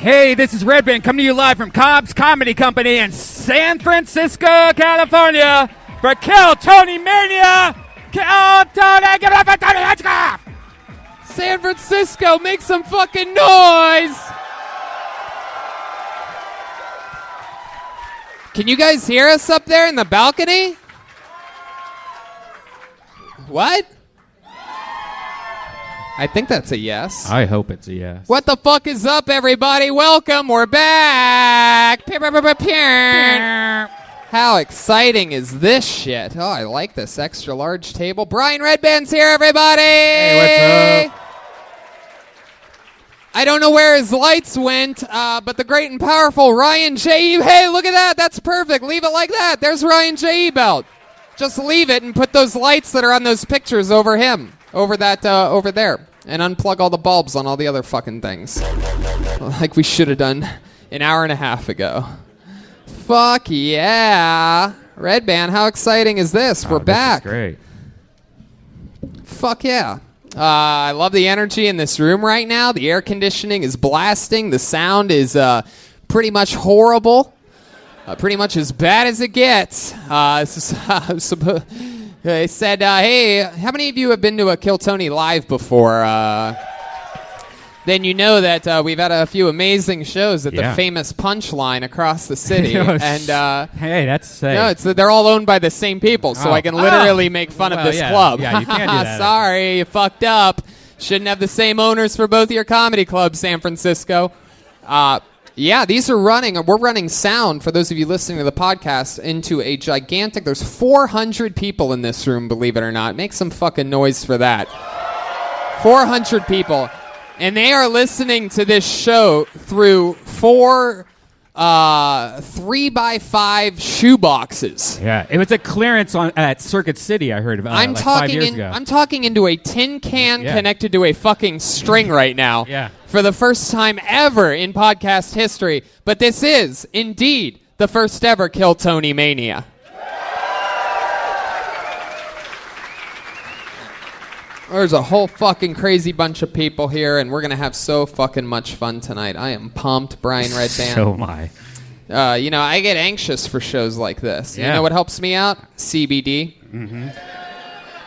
Hey, this is Redban coming to you live from Cobb's Comedy Company in San Francisco, California for Kill Tony Mania. Kill Tony, give it up for Tony Hinchcliffe. San Francisco, make some fucking noise. Can you guys hear us up there in the balcony? What? I think that's a yes. I hope it's a yes. What the fuck is up, everybody? Welcome. We're back. How exciting is this shit? Oh, I like this extra large table. Brian Redban's here, everybody. Hey, what's up? I don't know where his lights went, but the great and powerful Ryan J.E. Hey, look at that. That's perfect. Leave it like that. There's Ryan J.E. belt. Just leave it and put those lights that are on those pictures over him. Over there. And unplug all the bulbs on all the other fucking things. Like we should have done an hour and a half ago. Fuck yeah. Redban, how exciting is this? We're back. This is great. Fuck yeah. I love the energy in this room right now. The air conditioning is blasting. The sound is pretty much horrible. Pretty much as bad as it gets. They said, hey, how many of you have been to a Kill Tony live before? Then you know that we've had a few amazing shows at the famous Punchline across the city. And hey, that's safe. No, they're all owned by the same people, so I can literally make fun of this club. Yeah, you can't do that. Sorry, you fucked up. Shouldn't have the same owners for both your comedy clubs, San Francisco. Yeah, these are running. We're running sound, for those of you listening to the podcast, into a gigantic... There's 400 people in this room, believe it or not. Make some fucking noise for that. 400 people. And they are listening to this show through 4 3x5 shoeboxes. Yeah, it was a clearance at Circuit City, I heard about like 5 years ago. I'm talking into a tin can connected to a fucking string right now. Yeah. For the first time ever in podcast history. But this is, indeed, the first ever Kill Tony Mania. There's a whole fucking crazy bunch of people here, and we're going to have so fucking much fun tonight. I am pumped, Brian Redban. So am I. I get anxious for shows like this. Yeah. You know what helps me out? CBD. Mm-hmm.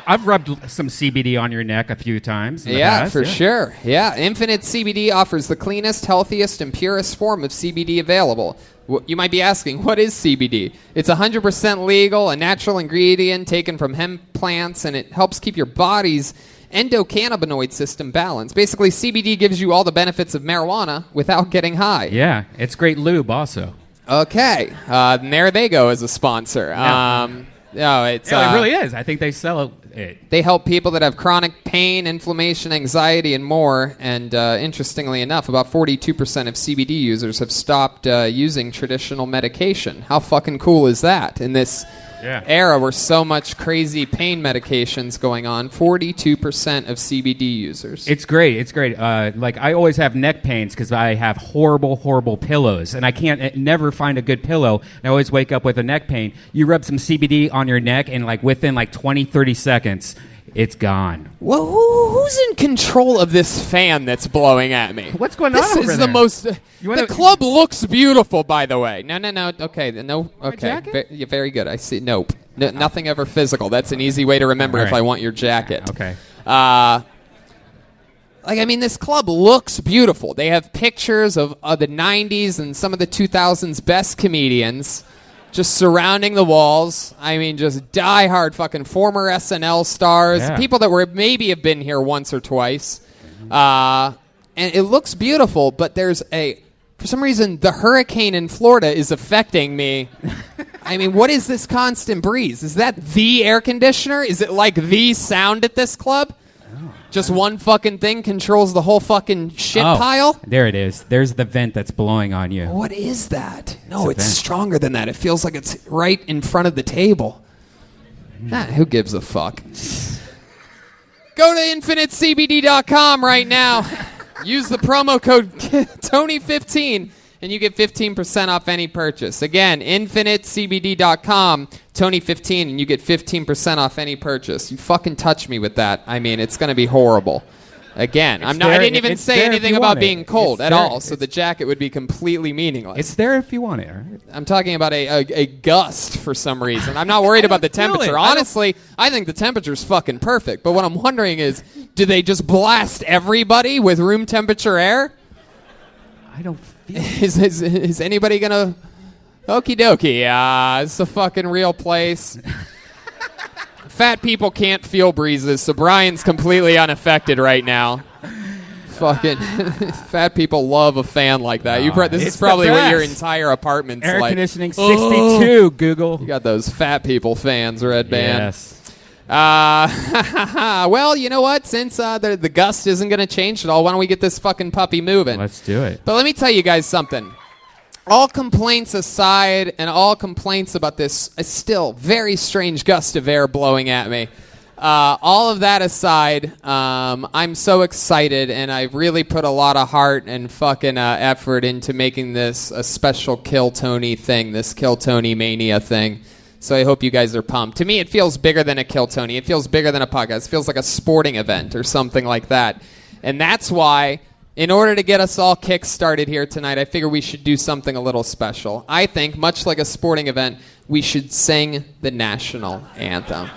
I've rubbed some CBD on your neck a few times. For sure. Yeah, Infinite CBD offers the cleanest, healthiest, and purest form of CBD available. You might be asking, what is CBD? It's 100% legal, a natural ingredient taken from hemp plants, and it helps keep your body's endocannabinoid system balanced. Basically, CBD gives you all the benefits of marijuana without getting high. Yeah, it's great lube also. Okay, and there they go as a sponsor. It really is. I think they sell it. They help people that have chronic pain, inflammation, anxiety, and more. And interestingly enough, about 42% of CBD users have stopped using traditional medication. How fucking cool is that? In this era where so much crazy pain medication's going on, 42% of CBD users. It's great. It's great. Like I always have neck pains because I have horrible, horrible pillows, and I can't never find a good pillow. I always wake up with a neck pain. You rub some CBD on your neck, and like within like 20, 30 seconds, it's gone. Well, who's in control of this fan that's blowing at me? What's going on over there? This is the most... The club looks beautiful, by the way. No. Okay, no. Okay, very good. I see. Nope. Nothing ever physical. That's an easy way to remember if I want your jacket. Okay. This club looks beautiful. They have pictures of the 90s and some of the 2000s best comedians just surrounding the walls. Just diehard fucking former SNL stars, people that maybe have been here once or twice. And it looks beautiful, but for some reason, the hurricane in Florida is affecting me. What is this constant breeze? Is that the air conditioner? Is it like the sound at this club? Just one fucking thing controls the whole fucking shit pile? There it is. There's the vent that's blowing on you. What is that? No, it's stronger than that. It feels like it's right in front of the table. Who gives a fuck? Go to infinitecbd.com right now. Use the promo code Tony15 and you get 15% off any purchase. Again, infinitecbd.com, Tony15, and you get 15% off any purchase. You fucking touch me with that. It's going to be horrible. Again, I didn't even say anything about being cold at all, so the jacket would be completely meaningless. It's there if you want it. Right? I'm talking about a gust for some reason. I'm not worried about the temperature. Honestly, I think the temperature's fucking perfect. But what I'm wondering is, do they just blast everybody with room temperature air? I don't feel Is anybody going to... Okie dokie. It's a fucking real place. Fat people can't feel breezes, so Brian's completely unaffected right now. Fucking fat people love a fan like that. This is probably what your entire apartment's Air like. conditioning 62, Google. You got those fat people fans, Redban. Yes. Well, you know what? Since the gust isn't going to change at all, why don't we get this fucking puppy moving? Let's do it. But let me tell you guys something. All complaints aside, and all complaints about this still very strange gust of air blowing at me, all of that aside, I'm so excited, and I've really put a lot of heart and fucking effort into making this a special Kill Tony thing, this Kill Tony Mania thing. So I hope you guys are pumped. To me, it feels bigger than a Kill Tony. It feels bigger than a podcast. It feels like a sporting event or something like that. And that's why... in order to get us all kick-started here tonight, I figure we should do something a little special. I think, much like a sporting event, we should sing the national anthem.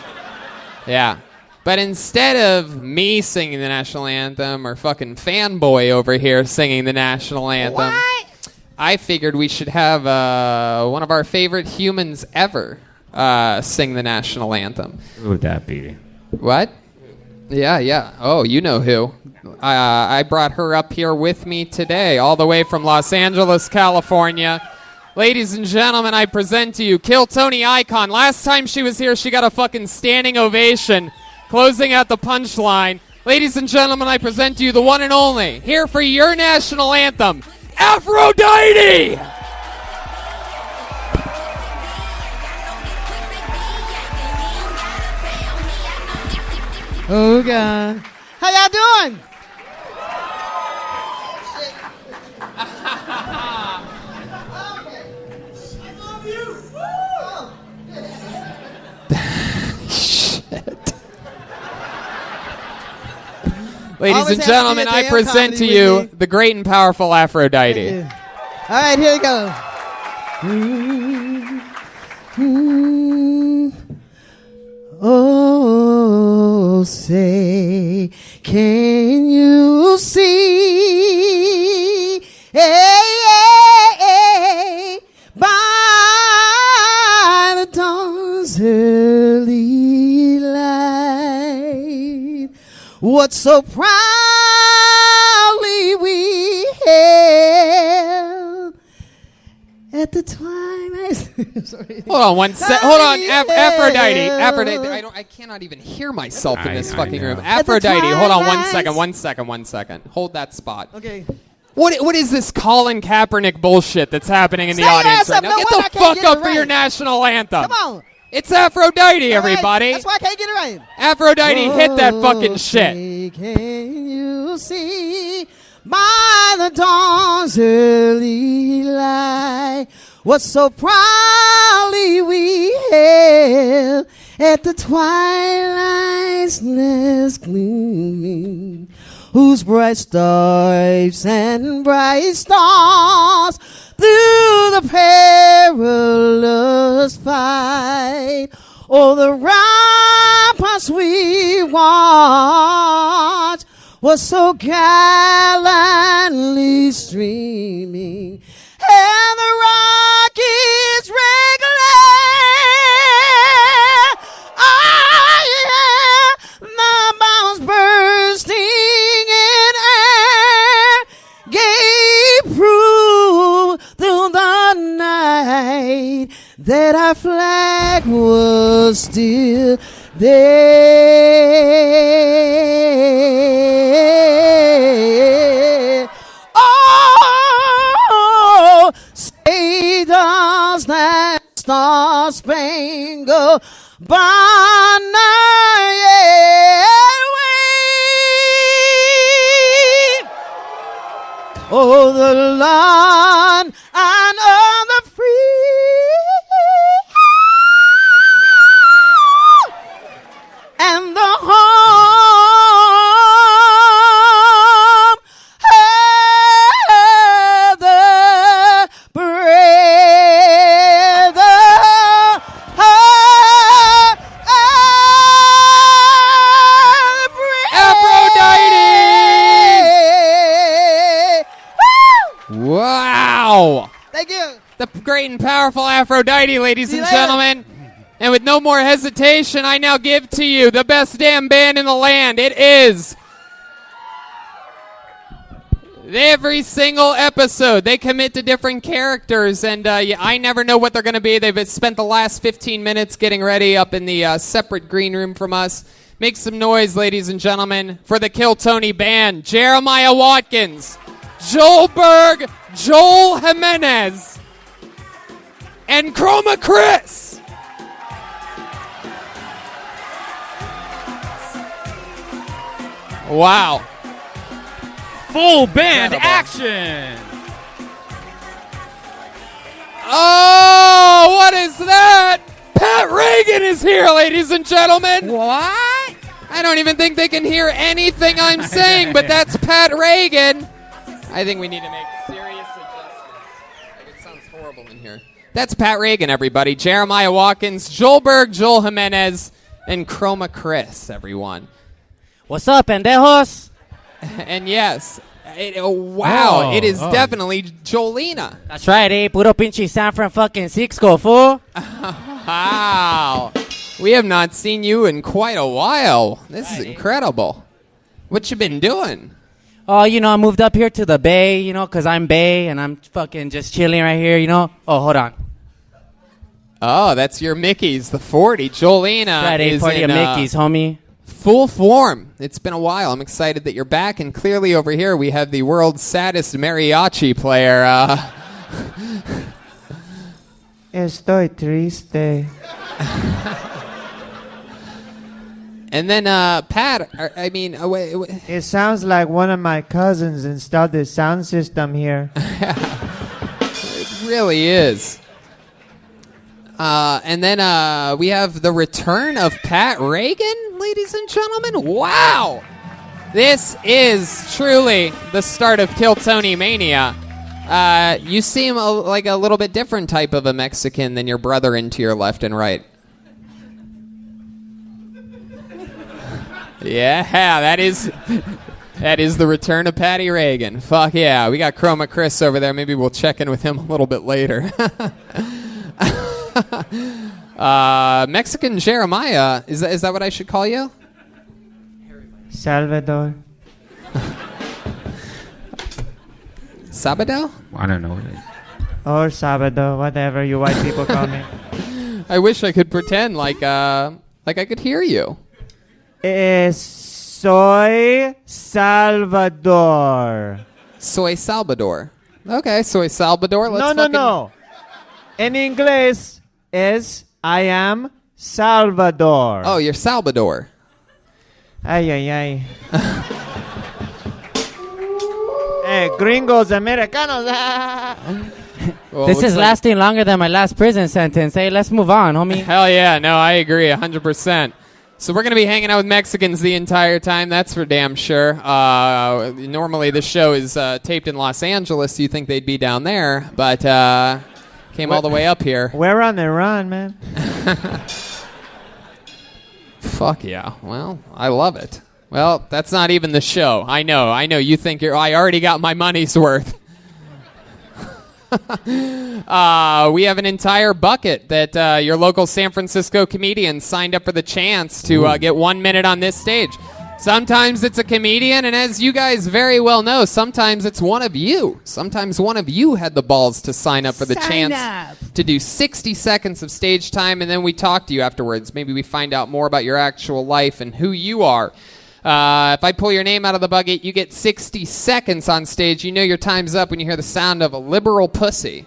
Yeah. But instead of me singing the national anthem or fucking fanboy over here singing the national anthem, what? I figured we should have one of our favorite humans ever sing the national anthem. Who would that be? What? Yeah. Oh, you know who. I brought her up here with me today, all the way from Los Angeles, California. Ladies and gentlemen, I present to you Kill Tony icon. Last time she was here, she got a fucking standing ovation, closing out the punchline. Ladies and gentlemen, I present to you the one and only, here for your national anthem, Aphrodite! Oh, God. How y'all doing? Shit. Ladies and gentlemen, I present to you the great and powerful Aphrodite. All right, here we go. Oh, say, can you see? By the dawn's early light, what so proudly we hailed at the twilight. Sorry. Hold on one sec. Hold on, Aphrodite. I cannot even hear myself in this fucking room. Aphrodite. Hold on one second. Hold that spot. Okay. What is this Colin Kaepernick bullshit that's happening in the audience right now? Get the fuck up for your national anthem. Come on. It's Aphrodite, everybody. That's why I can't get it right. Aphrodite, hit that fucking shit. Can you see by the dawn's early light what so proudly we hailed at the twilight's last gleaming, whose bright stripes and bright stars through the perilous fight, oh, the ramparts we watched was so gallantly streaming, and the rockets regular, the bombs bursting in air gave proof through the night that our flag was still there. Oh, say does that star-spangled banner yet wave? Oh, the land and of the free, and the home great and powerful Aphrodite, ladies and gentlemen. And with no more hesitation, I now give to you the best damn band in the land. It is. Every single episode, they commit to different characters, and I never know what they're going to be. They've spent the last 15 minutes getting ready up in the separate green room from us. Make some noise, ladies and gentlemen, for the Kill Tony band. Jeremiah Watkins, Joel Berg, Joel Jimenez, and Chroma Chris. Wow. Full band Incredible. action. Oh, what is that? Pat Reagan is here, ladies and gentlemen. What? I don't even think they can hear anything I'm saying, but that's Pat Reagan. I think we need to make serious adjustments. Like, it sounds horrible in here. That's Pat Reagan, everybody. Jeremiah Watkins, Joel Berg, Joel Jimenez, and Chroma Chris, everyone. What's up, pendejos? And yes, wow, it is definitely Jolina. That's right, eh? Puro pinche San Fran fucking Cisco, fool. Wow. We have not seen you in quite a while. This is incredible. What you been doing? Oh, I moved up here to the Bay, because I'm Bay, and I'm fucking just chilling right here, Oh, hold on. Oh, that's your Mickey's, the 40. Jolina Right, is 40 in of Mickey's, homie. full form. It's been a while. I'm excited that you're back, and clearly over here we have the world's saddest mariachi player. Estoy triste. And then Pat, wait. It sounds like one of my cousins installed this sound system here. It really is. And then we have the return of Pat Reagan, ladies and gentlemen. Wow! This is truly the start of Kill Tony Mania. You seem like a little bit different type of a Mexican than your brother in to your left and right. Yeah, that is the return of Patty Reagan. Fuck yeah. We got Chroma Chris over there. Maybe we'll check in with him a little bit later. Mexican Jeremiah. Is that what I should call you? Salvador. Sabado? I don't know what it is. Or Sabado, whatever you white people call me. I wish I could pretend like I could hear you. Soy Salvador. Soy Salvador. Okay, Soy Salvador. No. En inglés es I am Salvador. Oh, you're Salvador. Ay. Gringos, Americanos. Well, This looks is like- lasting longer than my last prison sentence. Hey, let's move on, homie. Hell yeah, no, I agree 100%. So we're going to be hanging out with Mexicans the entire time, that's for damn sure. Normally this show is taped in Los Angeles, so you think they'd be down there, but came all the way up here. We're on the run, man. Fuck yeah. Well, I love it. Well, that's not even the show. I know. You think I already got my money's worth. We have an entire bucket that your local San Francisco comedians signed up for the chance to get 1 minute on this stage. Sometimes it's a comedian, and as you guys very well know, sometimes it's one of you. Sometimes one of you had the balls to sign up for the chance to do 60 seconds of stage time, and then we talk to you afterwards. Maybe we find out more about your actual life and who you are. If I pull your name out of the bucket, you get 60 seconds on stage. You know your time's up when you hear the sound of a liberal pussy.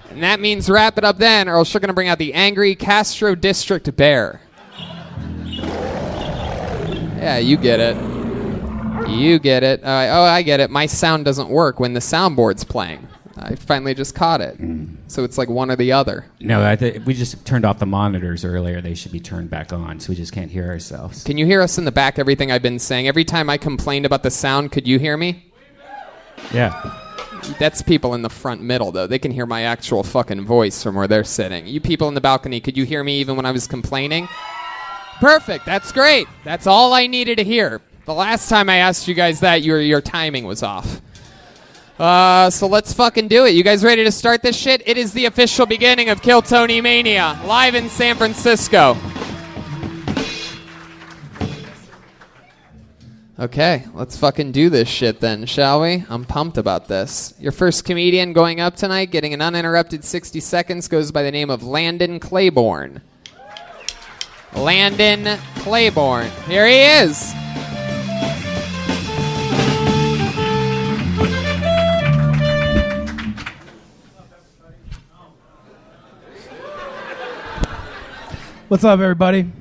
And that means wrap it up then, or else you're going to bring out the angry Castro District Bear. Yeah, you get it. You get it. I get it. My sound doesn't work when the soundboard's playing. I finally just caught it. So it's like one or the other. No, we just turned off the monitors earlier. They should be turned back on, so we just can't hear ourselves. Can you hear us in the back, everything I've been saying? Every time I complained about the sound, could you hear me? Yeah. That's people in the front middle, though. They can hear my actual fucking voice from where they're sitting. You people in the balcony, could you hear me even when I was complaining? Perfect. That's great. That's all I needed to hear. The last time I asked you guys that, your timing was off. So let's fucking do it. You guys ready to start this shit? It is the official beginning of Kill Tony Mania, live in San Francisco. Okay, let's fucking do this shit then, shall we? I'm pumped about this. Your first comedian going up tonight, getting an uninterrupted 60 seconds, goes by the name of Landon Claiborne. Landon Claiborne. Here he is. What's up, everybody?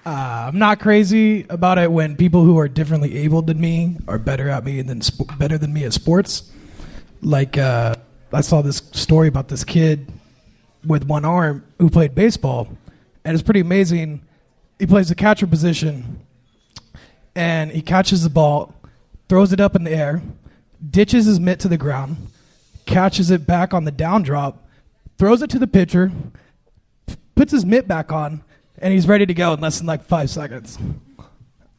I'm not crazy about it when people who are differently abled than me are better than me at sports. Like, I saw this story about this kid with one arm who played baseball, and it's pretty amazing. He plays the catcher position, and he catches the ball, throws it up in the air, ditches his mitt to the ground, catches it back on the down drop, throws it to the pitcher, puts his mitt back on, and he's ready to go in less than like 5 seconds.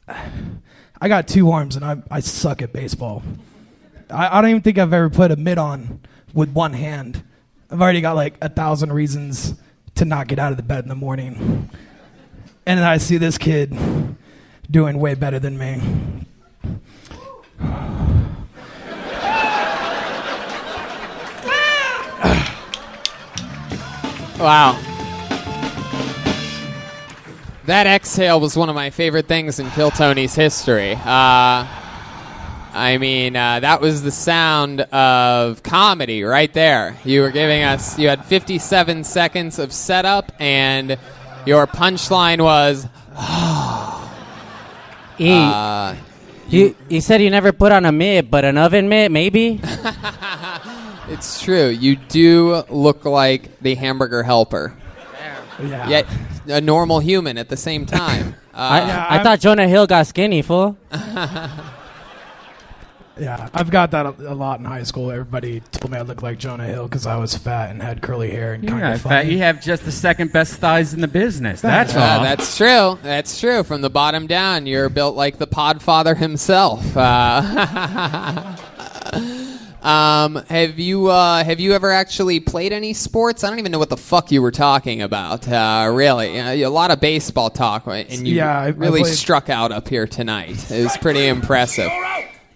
I got 2 arms, and I suck at baseball. I don't even think I've ever put a mitt on with one hand. I've already got like 1,000 reasons to not get out of the bed in the morning. And then I see this kid doing way better than me. Wow. That exhale was one of my favorite things in Kill Tony's history. That was the sound of comedy right there. You were giving us, you had 57 seconds of setup, and your punchline was, You said you never put on a mitt, but an oven mitt, maybe? It's true. You do look like the hamburger helper. Yeah. Yet a normal human at the same time. I thought Jonah Hill got skinny, fool. Yeah, I've got that a lot in high school. Everybody told me I looked like Jonah Hill because I was fat and had curly hair and kind of funny. Fat. You have just the second best thighs in the business. That's all. That's true. That's true. From the bottom down, you're built like the Podfather himself. Have you ever actually played any sports? I don't even know what the fuck you were talking about. Really, a lot of baseball talk, and you really struck out up here tonight. It was pretty impressive.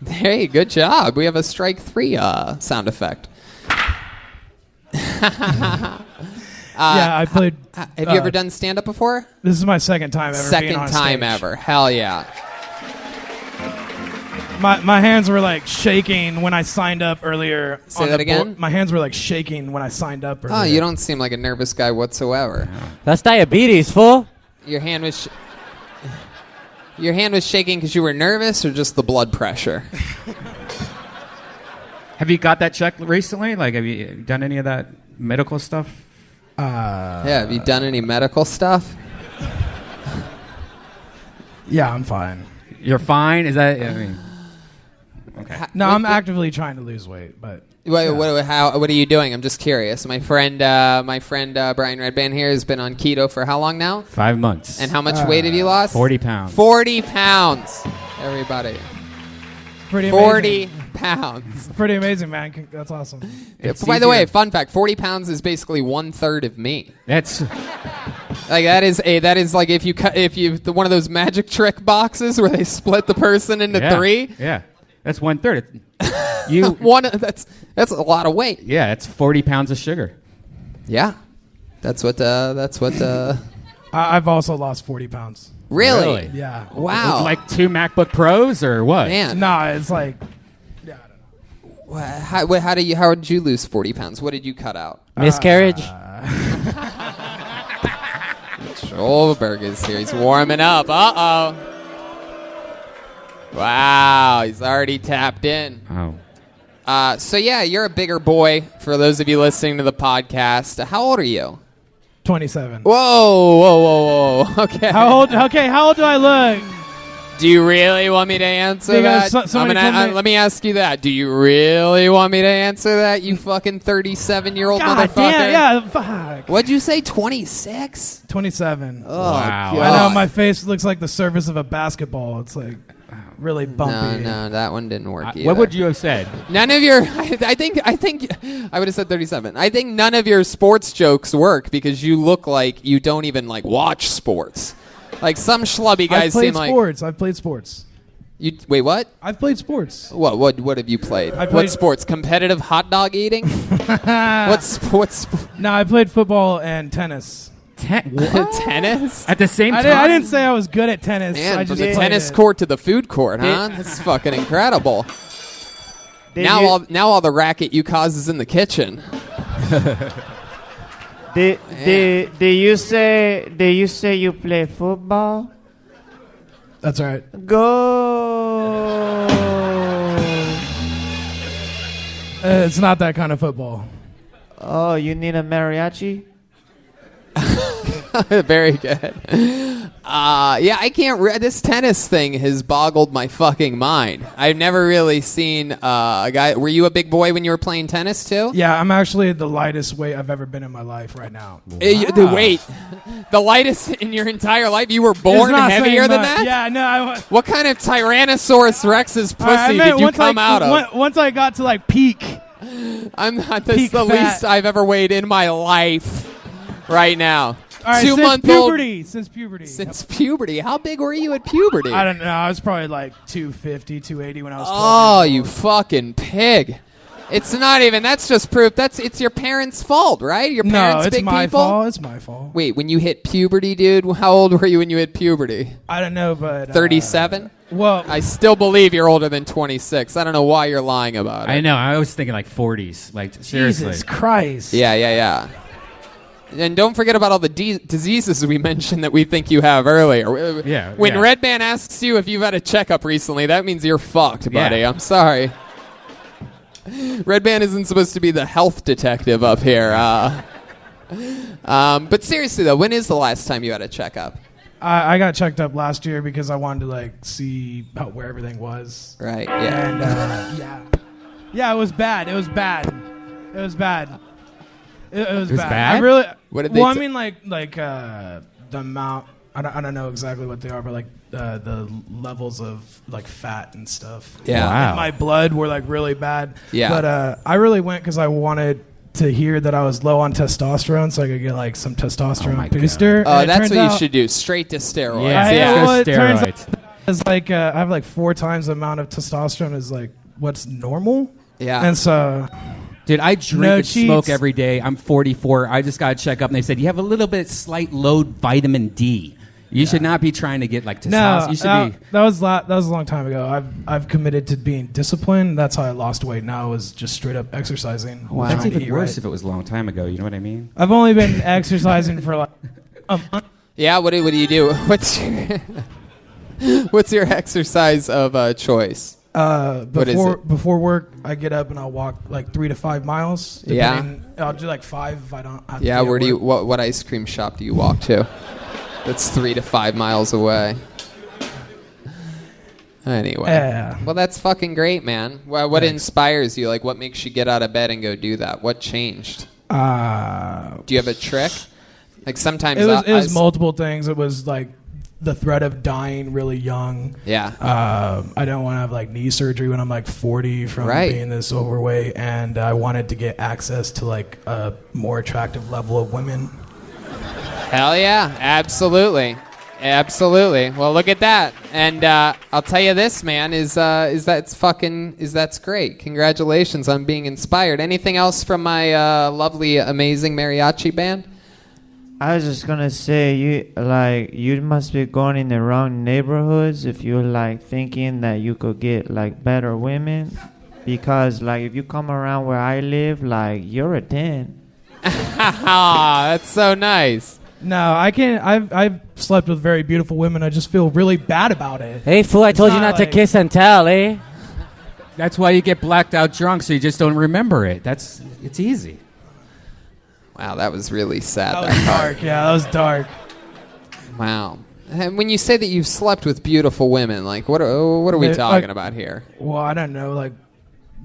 Hey, good job. We have a strike 3 sound effect. I played. Have you ever done stand-up before? This is my second time ever. Second being on time stage. ever. Hell yeah. My hands were like shaking when I signed up earlier. Say that again? My hands were like shaking when I signed up earlier. Oh, you don't seem like a nervous guy whatsoever. That's diabetes, fool. Your hand was shaking because you were nervous, or just the blood pressure? Have you got that checked recently? Like, have you done any of that medical stuff? Have you done any medical stuff? Yeah, I'm fine. You're fine? Is that? I mean, okay. No, I'm actively trying to lose weight, but. What are you doing? I'm just curious. My friend Brian Redban here has been on keto for how long now? 5 months. And how much weight have you lost? 40 pounds. 40 pounds. Everybody. Pretty 40 amazing. pounds. Pretty amazing, man. That's awesome. By the way, fun fact: 40 pounds is basically 1/3 of me. That's like that is like if you one of those magic trick boxes where they split the person into 3. Yeah, that's 1/3. That's a lot of weight. Yeah, that's 40 pounds of sugar. Yeah, that's what. I've also lost 40 pounds. Really? Yeah. Wow. Like 2 MacBook Pros or what? Man. No, it's like. Yeah, I don't know. How did you lose 40 pounds? What did you cut out? Miscarriage? Schulberg is here. He's warming up. Uh-oh. Wow, he's already tapped in. Oh. So yeah, you're a bigger boy. For those of you listening to the podcast, how old are you? 27. Whoa. Okay. How old do I look? Do you really want me to answer that? Let me ask you that. Do you really want me to answer that, you fucking 37-year-old God motherfucker? damn, yeah, fuck. What'd you say, 26? 27. Oh, Wow. God. I know, my face looks like the surface of a basketball. It's like... really bumpy. No, that one didn't work either. What would you have said? None of your. I think I would have said 37. I think none of your sports jokes work because you look like you don't even like watch sports. Like some schlubby guys seem like. I've played sports. You wait, what? I've played sports. What have you played? What sports? Competitive hot dog eating? What's No, I played football and tennis. Tennis? At the same time? I didn't say I was good at tennis. Man, I from just the played tennis it. court to the food court, huh? That's fucking incredible. Now all the racket you cause is in the kitchen. Did you say you play football? That's all right. Go. It's not that kind of football. Oh, you need a mariachi? Very good. I can't. This tennis thing has boggled my fucking mind. I've never really seen a guy. Were you a big boy when you were playing tennis too? Yeah, I'm actually the lightest weight I've ever been in my life right now. Wait, the lightest in your entire life? You were born heavier than that? Yeah, no. What kind of Tyrannosaurus Rex's pussy did you come out of? Once I got to like peak. I'm not. That's Peak the fat. least I've ever weighed in my life. Right now. All right, 2-month-old. Since puberty. Since puberty. How big were you at puberty? I don't know. I was probably like 250, 280 when I was 12 Oh, years you old. fucking pig. It's not even. That's just proof. It's your parents' fault, right? Your parents No, it's big my people? fault. It's my fault. Wait, when you hit puberty, dude, how old were you when you hit puberty? I don't know, but 37? Well, I still believe you're older than 26. I don't know why you're lying about it. I know. I was thinking like 40s. Like, seriously. Jesus Christ. Yeah. And don't forget about all the diseases we mentioned that we think you have earlier. Yeah. When yeah. Redban asks you if you've had a checkup recently, that means you're fucked, buddy. Yeah. I'm sorry. Redban isn't supposed to be the health detective up here. But seriously, though, when is the last time you had a checkup? I got checked up last year because I wanted to like see where everything was. Right, yeah. And yeah, it was bad. It was bad. It was bad. It was bad. bad? I really. What did they well, I t- mean, like the amount. I don't know exactly what they are, but like the levels of like fat and stuff. Yeah. Wow. In my blood were like really bad. Yeah. But I really went because I wanted to hear that I was low on testosterone, so I could get like some testosterone my booster. Oh, And it that's turns what you out- should do. Straight to steroids. Yeah, well, let's it go turns steroids. It's like I have like 4 times the amount of testosterone is like what's normal. Yeah. And so Dude, I drink No and cheats. smoke every day. I'm 44. I just got to check up, and they said you have a little bit slight low vitamin D. You should not be trying to get like testosterone. no, You should be. that was a long time ago. I've committed to being disciplined. That's how I lost weight. Now is just straight up exercising. Wow. That's Trying to even eat worse right. if it was a long time ago. You know what I mean? I've only been exercising for like a month. Yeah, what do you do? What's your exercise of choice? What is it? Before work, I get up and I'll walk like 3 to 5 miles. Yeah. depending- I'll do like 5 if I don't have to. Yeah, be at where do you? work. What ice cream shop do you walk to? That's 3 to 5 miles away. Anyway, Yeah. well, that's fucking great, man. What inspires you? Like, what makes you get out of bed and go do that? What changed? Do you have a trick? Like sometimes It was multiple things. It was like the threat of dying really young. Yeah. I don't want to have like knee surgery when I'm like 40 from Right. being this overweight, and I wanted to get access to like a more attractive level of women. Hell yeah, absolutely. Well, look at that. And I'll tell you this, man, that's great. Congratulations on being inspired. Anything else from my lovely, amazing mariachi band? I was just gonna say you must be going in the wrong neighborhoods if you're like thinking that you could get like better women, because like if you come around where I live, like you're a 10. That's so nice. No, I can't. I've slept with very beautiful women. I just feel really bad about it. Hey, fool, I told you not not to like- kiss and tell, eh? That's why you get blacked out drunk, so you just don't remember it. It's easy. Wow, that was really sad. That was dark. Yeah, that was dark. Wow. And when you say that you've slept with beautiful women, like what are we Like- talking about here? Well, I don't know like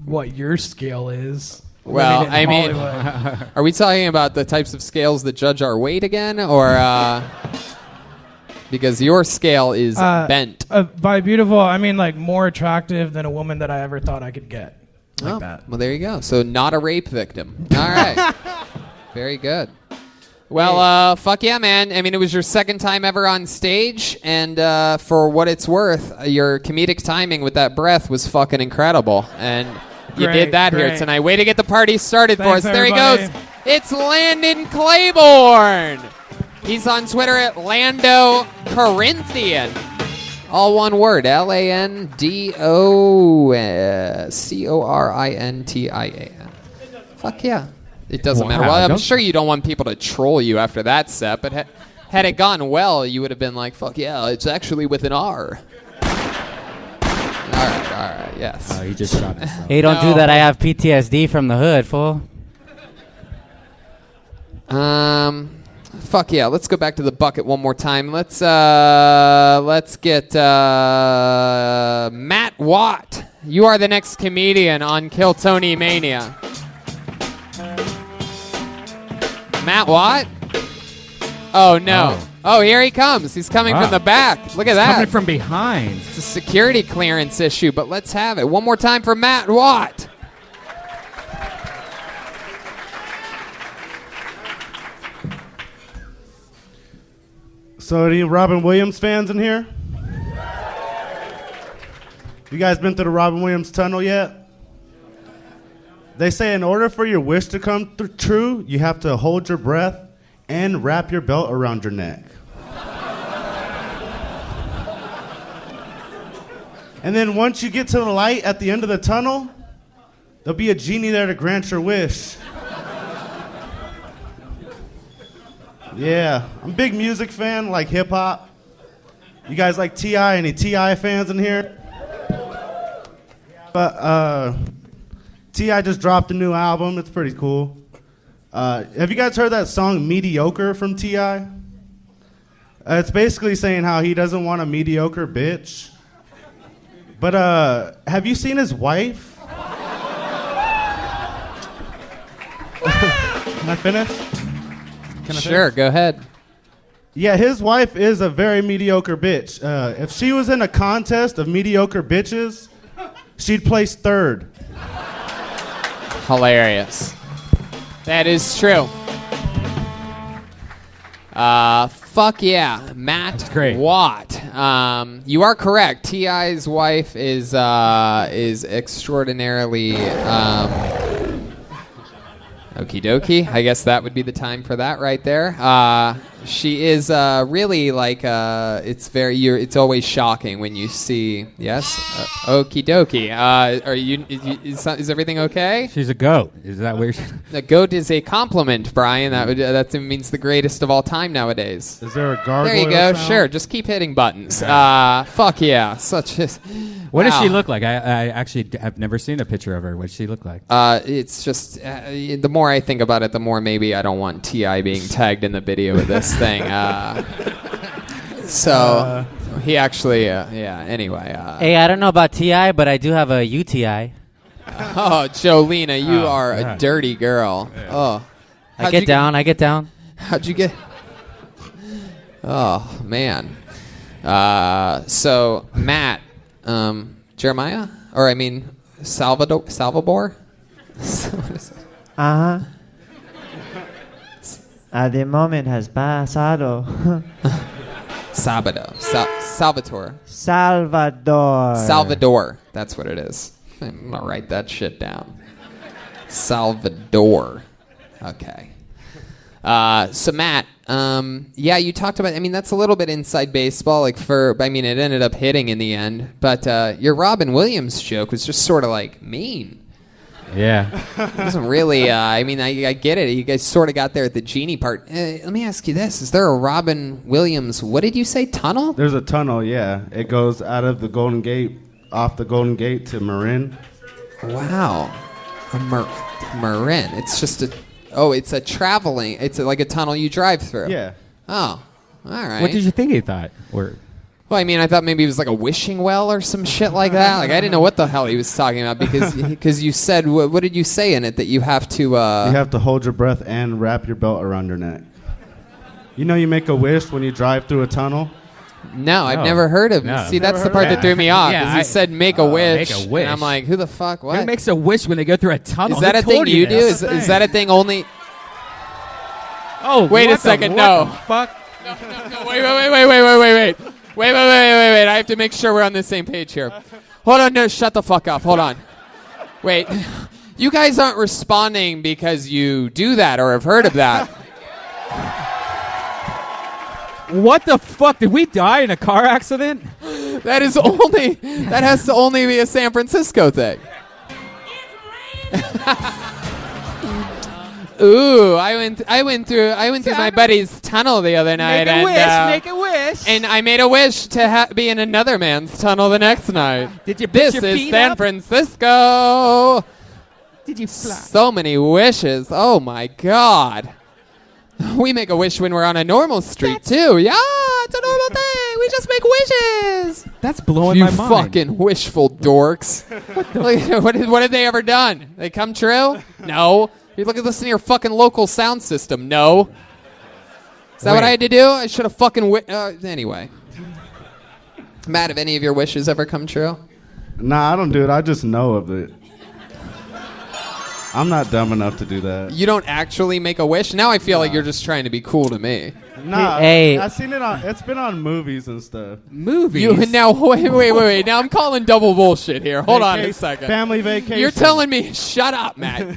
what your scale is. Well, Living in I mean, Hollywood. are we talking about the types of scales that judge our weight again, or because your scale is bent. By beautiful, I mean like more attractive than a woman that I ever thought I could get. Like that. Well, there you go. So not a rape victim. All right. Very good. Well, fuck yeah, man. I mean, it was your second time ever on stage, and for what it's worth, your comedic timing with that breath was fucking incredible. And you did that here tonight. Way to get the party started for us. There he goes. It's Landon Claiborne. He's on Twitter at Lando Corinthian. All one word, LandoCorintian. Fuck yeah. It doesn't matter. Well, I'm sure you don't want people to troll you after that set, but had it gone well, you would have been like, fuck yeah, it's actually with an R. All right, yes. Oh, he just shot himself. Hey, don't do that. I have PTSD from the hood, fool. Fuck yeah, let's go back to the bucket one more time. Let's get Matt Watt. You are the next comedian on Kill Tony Mania. Matt Watt? Oh no. Oh, here he comes. He's coming from the back. Look at that. Coming from behind. It's a security clearance issue, but let's have it. One more time for Matt Watt. So any Robin Williams fans in here? You guys been through the Robin Williams tunnel yet? They say in order for your wish to come true, you have to hold your breath and wrap your belt around your neck. And then once you get to the light at the end of the tunnel, there'll be a genie there to grant your wish. Yeah, I'm a big music fan, like hip-hop. You guys like T.I.? Any T.I. fans in here? But T.I. just dropped a new album. It's pretty cool. Have you guys heard that song Mediocre from T.I.? It's basically saying how he doesn't want a mediocre bitch. But have you seen his wife? Can I finish? Sure, go ahead. Yeah, his wife is a very mediocre bitch. If she was in a contest of mediocre bitches, she'd place third. Hilarious. That is true. Fuck yeah, Matt Watt. You are correct. T.I.'s wife is extraordinarily okie dokie. I guess that would be the time for that right there. She is really like it's always shocking when you see okie dokie. Is everything okay? She's a goat. Is that weird? The goat is a compliment, Brian. That means the greatest of all time nowadays. Is there a gargoyle? There you go. sound? Sure, just keep hitting buttons. Fuck yeah, such a. What does she look like? I actually have never seen a picture of her. What does she look like? It's just the more I think about it, the more maybe I don't want T.I. being tagged in the video of this thing. So he actually, anyway. Hey, I don't know about T.I., but I do have a UTI. Oh, Jolena, you are a dirty girl. Yeah. Oh, I get down. How'd you get? Oh man. So Matt, Jeremiah, or I mean Salvador. Uh-huh. At the moment has pasado. Salvatore. Salvador. That's what it is. I'm gonna write that shit down. Salvador. Okay. So Matt, you talked about. I mean, that's a little bit inside baseball. It ended up hitting in the end. But your Robin Williams joke was just sort of like mean. Yeah. It wasn't really. I get it. You guys sort of got there at the genie part. Let me ask you this: is there a Robin Williams? What did you say? Tunnel? There's a tunnel. Yeah, it goes out of the Golden Gate, off the Golden Gate to Marin. Wow, Marin. It's just a. Oh, it's a traveling. It's like a tunnel you drive through. Yeah. Oh, all right. What did you think he thought? Well, I mean, I thought maybe it was like a wishing well or some shit like that. Like I didn't know what the hell he was talking about because you said what did you say in it that you have to? You have to hold your breath and wrap your belt around your neck. You know, you make a wish when you drive through a tunnel. No, I've Oh. never heard of. No. See, that's the Never part heard that threw me off. Yeah, Because he I- said make a wish. Make a wish. And I'm like, who the fuck? Who What? makes a wish when they go through a tunnel? Is that Who a thing told you do? this? Is that a thing only? Oh, Wait a what the- second, what no. the fuck? No, wait. Wait. I have to make sure we're on the same page here. Hold on, no, shut the fuck up. Hold on. Wait. You guys aren't responding because you do that or have heard of that. What the fuck? Did we die in a car accident? That has to only be a San Francisco thing. Ooh, I went through my buddy's tunnel the other night. Make a wish. And I made a wish to be in another man's tunnel the next night. Did you put This your is feet San up? Francisco. Did you fly? So many wishes. Oh my God. We make a wish when we're on a normal street too. Yeah, it's a normal thing. We just make wishes. That's blowing You my mind. fucking wishful dorks. What have they ever done? They come true? No. You listen to your fucking local sound system. No. Is that what Wait. I had to do? I should have fucking anyway. Matt, have any of your wishes ever come true? Nah, I don't do it. I just know of it. I'm not dumb enough to do that. You don't actually make a wish? Now I feel like you're just trying to be cool to me. Nah, Hey. I've seen it on. It's been on movies and stuff. Movies. Now wait. Now I'm calling double bullshit here. Hold on a Vacation- second. Family vacation. You're telling me, shut up, Matt.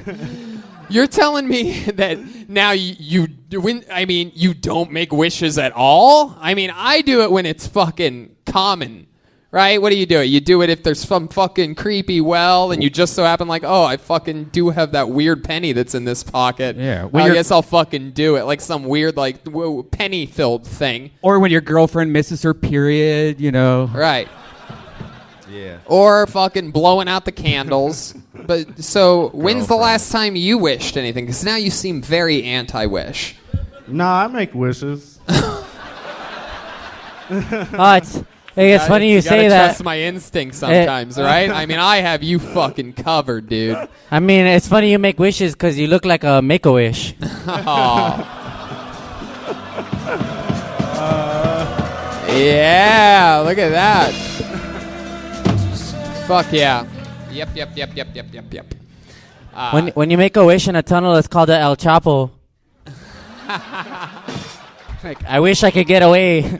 You're telling me that now you don't make wishes at all? I mean, I do it when it's fucking common, right? What do? You do it if there's some fucking creepy well and you just so happen like, oh, I fucking do have that weird penny that's in this pocket. Yeah, Well, when I you're- guess I'll fucking do it. Like some weird like penny-filled thing. Or when your girlfriend misses her period, you know. Right. Yeah. Or fucking blowing out the candles. But so, when's the Girlfriend. last time you wished anything? Because now you seem very anti-wish. Nah, I make wishes. It's funny you say gotta that. trust my instincts sometimes, right? I mean, I have you fucking covered, dude. I mean, it's funny you make wishes because you look like a Make-A-Wish. Yeah, look at that. Fuck yeah. Yep. When you make a wish in a tunnel, it's called a El Chapo. Like, I wish I could get away.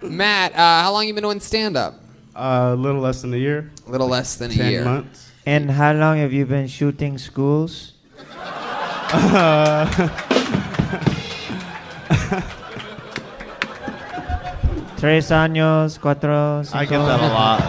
Matt, how long you been doing stand-up? A little less than a year. A little less than a 10 year. months. And how long have you been shooting schools? 3 años, 4, 5. I get that a lot.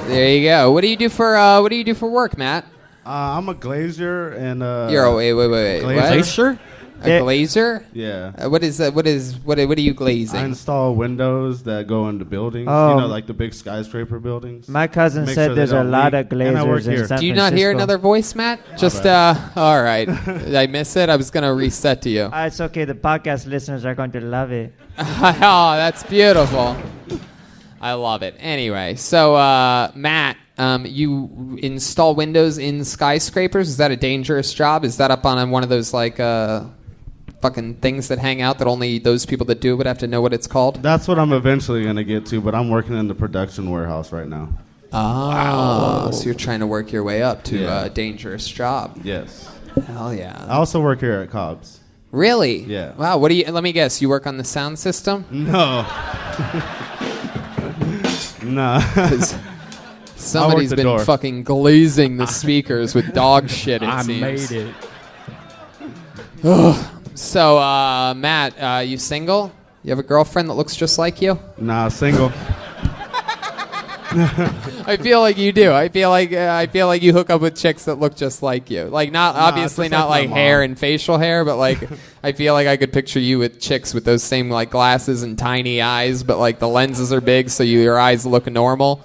There you go. What do you do for work, Matt? I'm a glazier and You're wait. glazer. What? Glacier? A glazer? Yeah. What is that? What are you glazing? I install windows that go into buildings. Oh. You know, like the big skyscraper buildings. My cousin Make said sure there's they a don't lot leak. of And I work glazers in here. San Do you not hear Francisco. another voice, Matt? Just all right. Did I miss it? I was gonna reset to you. It's okay. The podcast listeners are going to love it. Oh, that's beautiful. I love it. Anyway, so Matt, you install windows in skyscrapers. Is that a dangerous job? Is that up on one of those like fucking things that hang out that only those people that do it would have to know what it's called? That's what I'm eventually going to get to, but I'm working in the production warehouse right now. Oh, so you're trying to work your way up to Yeah. a dangerous job. Yes. Hell yeah. I also work here at Cobb's. Really? Yeah. Wow. What do you? Let me guess. You work on the sound system? No. No. Somebody's the been door. fucking glazing the speakers with dog shit. It I seems. made it. So, Matt, you single? You have a girlfriend that looks just like you? Nah, single. I feel like you do. I feel like you hook up with chicks that look just like you. Like obviously just not like like my hair mom. and facial hair, but like I feel like I could picture you with chicks with those same like glasses and tiny eyes, but like the lenses are big so your eyes look normal.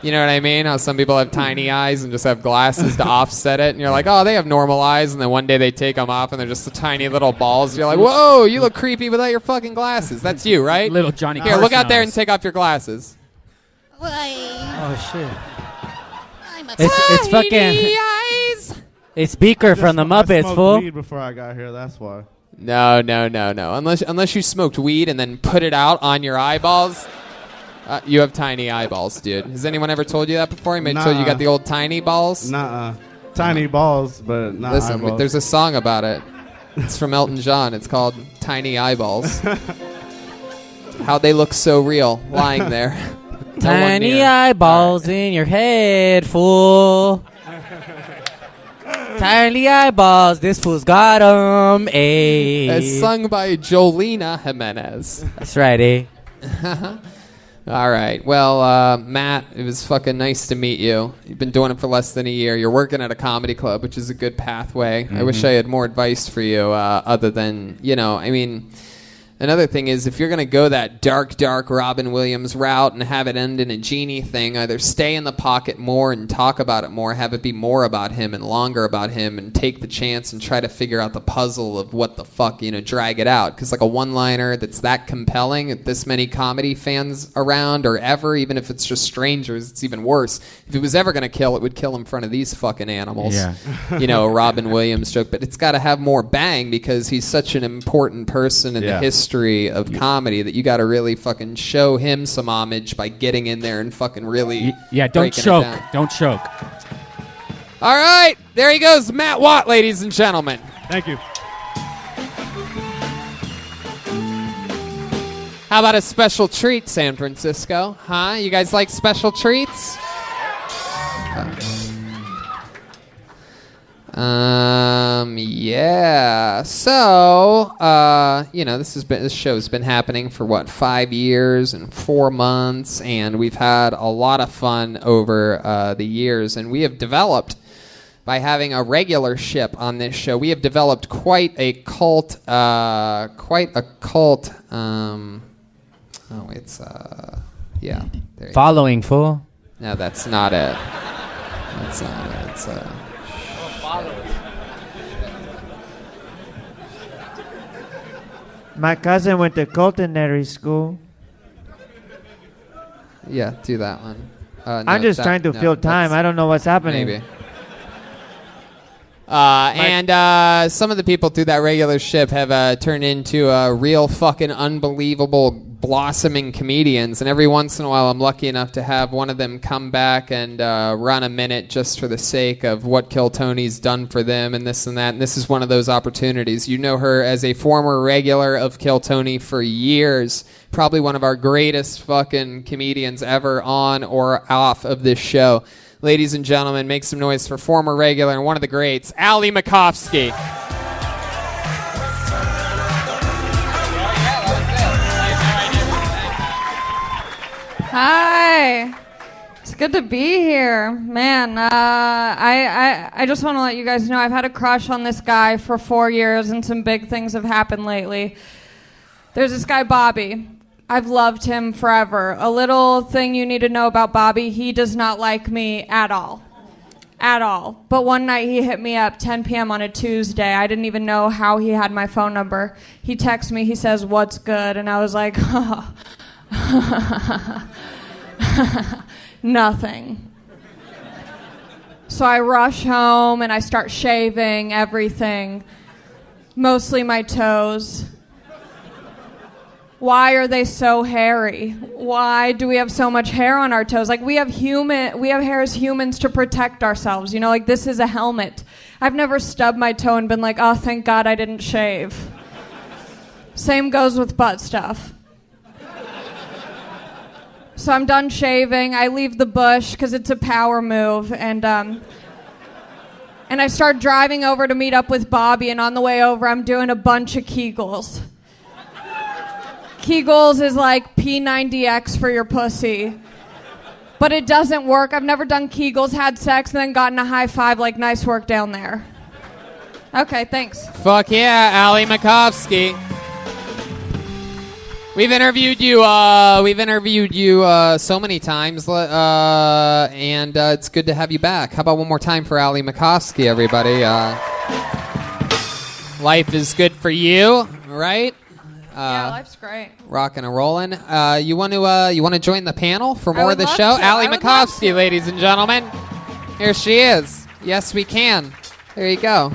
You know what I mean? How some people have tiny eyes and just have glasses to offset it, and you're like, oh, they have normal eyes, and then one day they take them off and they're just the tiny little balls. You're like, whoa, you look creepy without your fucking glasses. That's you, right? Little Johnny Here, look out Carson there eyes. and take off your glasses. Oh shit! It's fucking. Eyes. It's Beaker from the I Muppets, smoked fool. weed before I got here, that's why. No. Unless you smoked weed and then put it out on your eyeballs. You have tiny eyeballs, dude. Has anyone ever told you that before? You told you got the old tiny balls? Nuh-uh. Tiny balls, but not Listen, eyeballs. there's a song about it. It's from Elton John. It's called Tiny Eyeballs. How they look so real, lying there. Tiny eyeballs in your head, fool. Tiny eyeballs, this fool's got 'em, ayy. It's sung by Jolena Jimenez. That's right, eh? All right. Well, Matt, it was fucking nice to meet you. You've been doing it for less than a year. You're working at a comedy club, which is a good pathway. I wish I had more advice for you other than, another thing is if you're going to go that dark Robin Williams route and have it end in a genie thing, either stay in the pocket more and talk about it more, have it be more about him and longer about him, and take the chance and try to figure out the puzzle of what the fuck, drag it out. Because like a one-liner that's that compelling, with this many comedy fans around or ever, even if it's just strangers, it's even worse. If it was ever going to kill, it would kill in front of these fucking animals. Yeah. A Robin Williams joke. But it's got to have more bang because he's such an important person in the history of comedy that you got to really fucking show him some homage by getting in there and fucking really don't choke. Don't choke. All right, there he goes, Matt Watt, ladies and gentlemen. Thank you. How about a special treat, San Francisco? Huh? You guys like special treats? Yeah. So, this show's been happening for 5 years and 4 months, and we've had a lot of fun over the years, and we have developed, by having a regular ship on this show, we have developed quite a cult. Following, fool. No, that's not it. That's not it. It's My cousin went to culinary school. Yeah, do that one. I'm just trying to fill time. I don't know what's happening. Maybe. And some of the people through that regular ship have turned into real fucking unbelievable blossoming comedians. And every once in a while I'm lucky enough to have one of them come back and run a minute just for the sake of what Kill Tony's done for them and this and that. And this is one of those opportunities. You know her as a former regular of Kill Tony for years. Probably one of our greatest fucking comedians ever on or off of this show. Ladies and gentlemen, make some noise for former regular and one of the greats, Ali Makovsky. Hi. It's good to be here. Man, I just want to let you guys know I've had a crush on this guy for 4 years and some big things have happened lately. There's this guy, Bobby. I've loved him forever. A little thing you need to know about Bobby, he does not like me at all. At all. But one night he hit me up 10 p.m. on a Tuesday. I didn't even know how he had my phone number. He texts me, he says, "What's good?" And I was like, nothing. So I rush home and I start shaving everything, mostly my toes. Why are they so hairy? Why do we have so much hair on our toes? Like we have hair as humans to protect ourselves. Like this is a helmet. I've never stubbed my toe and been like, oh, thank God I didn't shave. Same goes with butt stuff. So I'm done shaving. I leave the bush because it's a power move, and I start driving over to meet up with Bobby. And on the way over, I'm doing a bunch of Kegels. Kegels is like P90X for your pussy. But it doesn't work. I've never done Kegels, had sex, and then gotten a high five like, nice work down there. Okay, thanks. Fuck yeah, Ali Makovsky. We've interviewed you so many times, and it's good to have you back. How about one more time for Ali Makovsky, everybody? Life is good for you, right? Yeah, life's great. Rocking and rolling. You want to join the panel for more of the show? Ali Makovsky, ladies and gentlemen. Here she is. Yes, we can. There you go.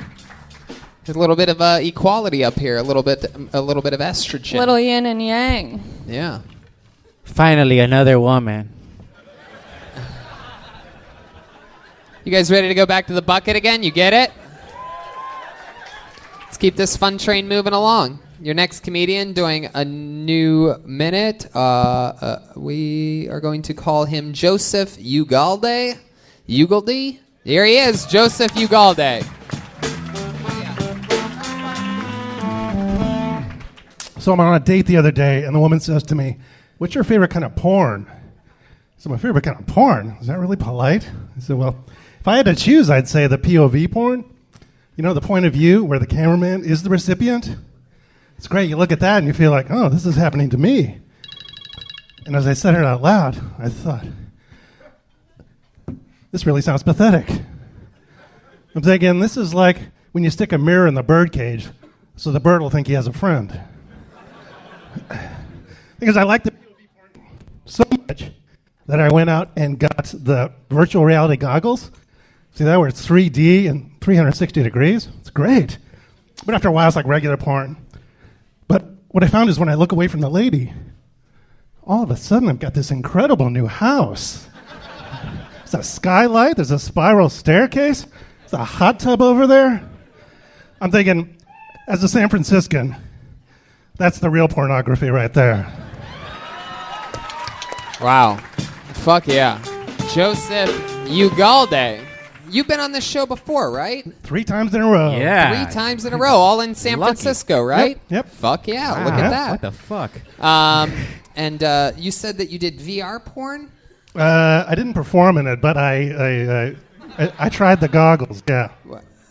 A little bit of equality up here. A little bit of estrogen. Little yin and yang. Yeah. Finally, another woman. You guys ready to go back to the bucket again? You get it? Let's keep this fun train moving along. Your next comedian doing a new minute. We are going to call him Joseph Ugalde. Ugalde? Here he is, Joseph Ugalde. So I'm on a date the other day, and the woman says to me, "What's your favorite kind of porn?" So my favorite kind of porn? Is that really polite? I said, well, if I had to choose, I'd say the POV porn. You know, the point of view where the cameraman is the recipient. It's great. You look at that and you feel like, oh, this is happening to me. And as I said it out loud, I thought, this really sounds pathetic. I'm thinking, this is like when you stick a mirror in the bird cage so the bird will think he has a friend. Because I like the POV porn so much that I went out and got the virtual reality goggles. See that where it's 3D and 360 degrees? It's great. But after a while, it's like regular porn. But what I found is when I look away from the lady, all of a sudden I've got this incredible new house. There's a skylight, there's a spiral staircase, there's a hot tub over there. I'm thinking, as a San Franciscan, that's the real pornography right there. Wow. Fuck yeah. Joseph Ugalde. You've been on this show before, right? 3 times in a row. Yeah. 3 times in a row, all in San Lucky. Francisco, right? Yep. Fuck yeah, Wow. look at that. What the fuck? And you said that you did VR porn? I didn't perform in it, but I tried the goggles,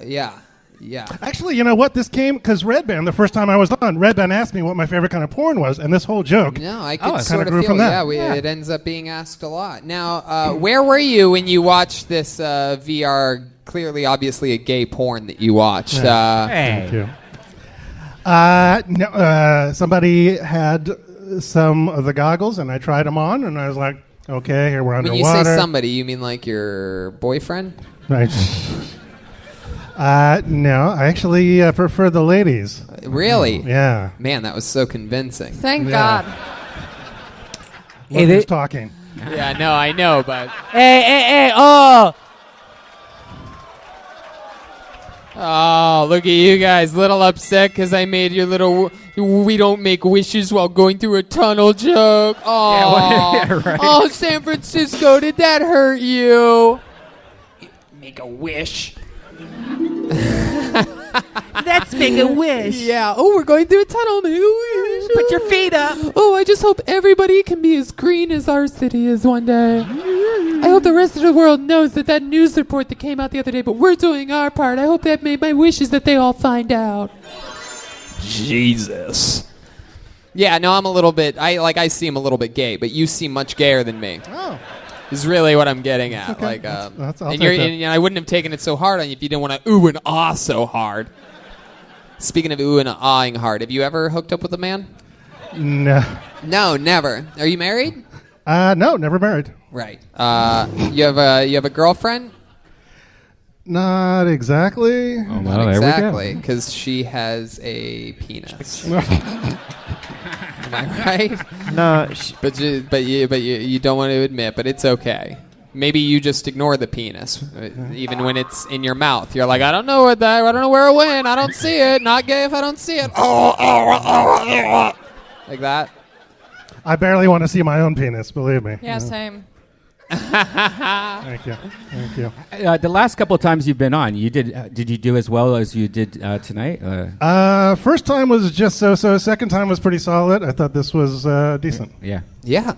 yeah. Yeah. Actually, you know what? This came because Redban, the first time I was on, Redban asked me what my favorite kind of porn was, and this whole joke. No, I could it sort kinda of grew feel, from that. it ends up being asked a lot. Now, where were you when you watched this VR, clearly, obviously, a gay porn that you watched? Thank you. Somebody had some of the goggles, and I tried them on, and I was like, okay, here we're When underwater. you say somebody, you mean like your boyfriend? Right. No, I actually prefer the ladies. Really? Yeah. Man, that was so convincing. Thank Yeah. God. Look who's talking. Yeah, no, I know, but... Hey, oh! Oh, look at you guys, little upset because I made your little "we don't make wishes while going through a tunnel" joke. Oh, Yeah, right. Oh, San Francisco, did that hurt you? Make a wish. Let's make a wish. Yeah. Oh, we're going through a tunnel. Make a wish. Put your feet up. Oh, I just hope everybody can be as green as our city is one day. I hope the rest of the world knows that news report that came out the other day, but we're doing our part. I hope that made my wishes that they all find out. Jesus. Yeah, no, I'm a little bit, I seem a little bit gay, but you seem much gayer than me. Oh. Is really what I'm getting at. Okay. Like, I'll and, take you're, that. and I wouldn't have taken it so hard on you if you didn't want to ooh and ah so hard. Speaking of ooh and ahing hard, have you ever hooked up with a man? No. No, never. Are you married? No, never married. Right. You have a girlfriend? Not exactly. Oh, Not well, there exactly, because she has a penis. Am I right? No, But you don't want to admit, but it's okay. Maybe you just ignore the penis, even when it's in your mouth. You're like, I don't know where it went. I don't see it. Not gay if I don't see it. Like that. I barely want to see my own penis, believe me. Yeah, same. Thank you. The last couple of times you've been on, you did you do as well as you did tonight? First time was just so. Second time was pretty solid. I thought this was decent. Yeah. Yeah.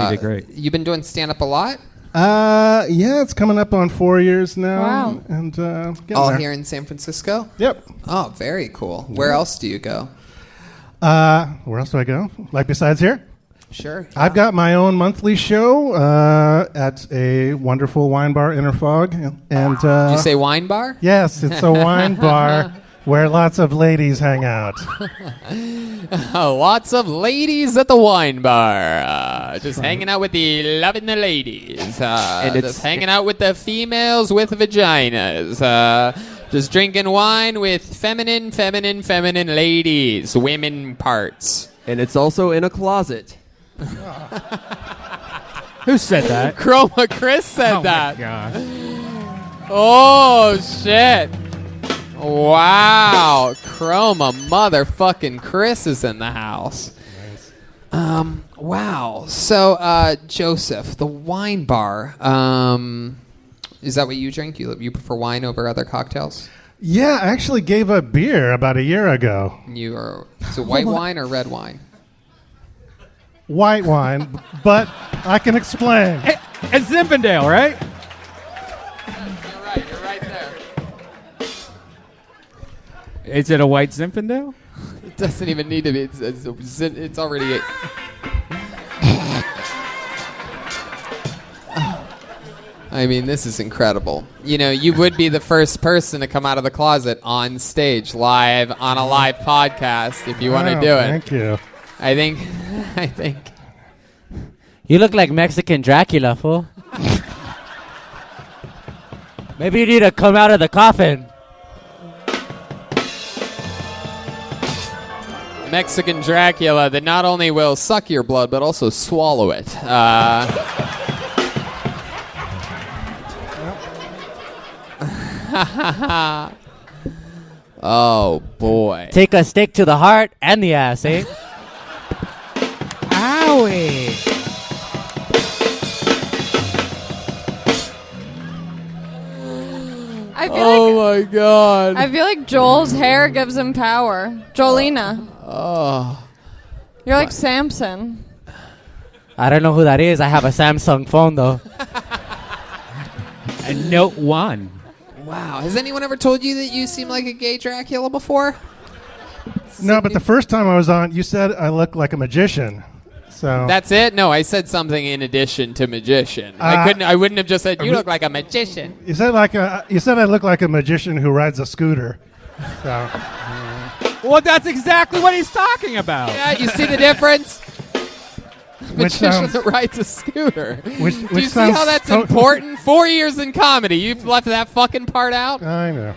You did great. You've been doing stand-up a lot? Yeah, it's coming up on 4 years now. Wow. And getting All there. here in San Francisco? Yep. Oh, very cool. Where else do you go? Where else do I go? Like besides here? Sure. I've got my own monthly show at a wonderful wine bar, Inner Fog. And Did you say wine bar? yes, it's a wine bar where lots of ladies hang out. Lots of ladies at the wine bar. Just hanging out with the loving the ladies. And just hanging out with the females with vaginas. Just drinking wine with feminine ladies, women parts. And it's also in a closet. Who said that? Chroma Chris said that. My gosh. Oh, shit. Wow. Chroma motherfucking Chris is in the house. Nice. Wow. So, Joseph, the wine bar. Is that what you drink? You prefer wine over other cocktails? Yeah, I actually gave up beer about a year ago. Is it white wine or red wine? White wine, but I can explain. It's Zinfandel, right? You're right there. Is it a white Zinfandel? It doesn't even need to be. It's already... I mean, this is incredible. You know, you would be the first person to come out of the closet on stage, live, on a live podcast, if you want to do it. Thank you. I think. You look like Mexican Dracula, fool. Maybe you need to come out of the coffin. Mexican Dracula that not only will suck your blood, but also swallow it. Oh, boy. Take a stick to the heart and the ass, eh? Owie. My God. I feel like Joel's hair gives him power. Jolena. Oh. You're like Samson. I don't know who that is. I have a Samsung phone, though. A Note 1. Wow. Has anyone ever told you that you seem like a gay Dracula before? No, but the first time I was on, you said I look like a magician. So That's it? No, I said something in addition to magician. I wouldn't have just said you look like a magician. You said I look like a magician who rides a scooter. So Well, that's exactly what he's talking about. Yeah, you see the difference? Magician sounds- that rides a scooter. Do you see sounds how that's so- important? 4 years in comedy. You've left that fucking part out? I know.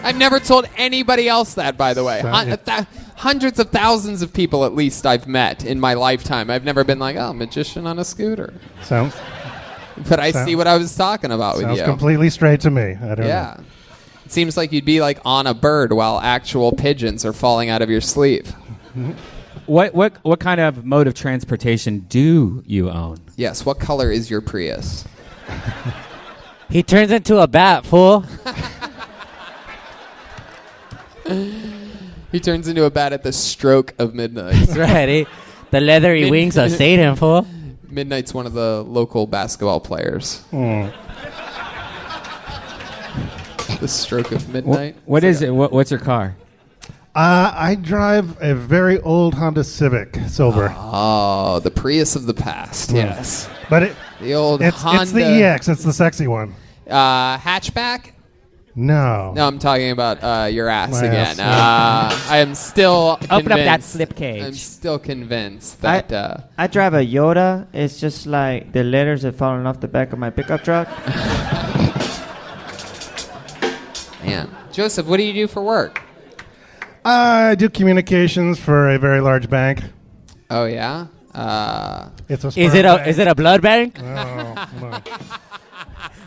I've never told anybody else that, by the way. So- Hundreds of thousands of people, at least, I've met in my lifetime. I've never been like, oh, magician on a scooter. Sounds But I see what I was talking about with you. completely straight to me. I don't know. Yeah. It seems like you'd be like on a bird while actual pigeons are falling out of your sleeve. What kind of mode of transportation do you own? Yes. What color is your Prius? He turns into a bat, fool. He turns into a bat at the stroke of midnight. That's right, eh? The leathery wings of Satan, fool. Midnight's one of the local basketball players. Hmm. The stroke of midnight. What is it? What's your car? I drive a very old Honda Civic Silver. Oh, the Prius of the past. Yes. But The old it's Honda. it's the EX. It's the sexy one. Hatchback? No. No, I'm talking about your ass My again. ass, I am still Open up that convinced- slip cage. I'm still convinced that... I drive a Yoda. It's just like the letters have fallen off the back of my pickup truck. Man. Joseph, what do you do for work? I do communications for a very large bank. Oh, yeah? It's a Is it a blood bank? Oh, no.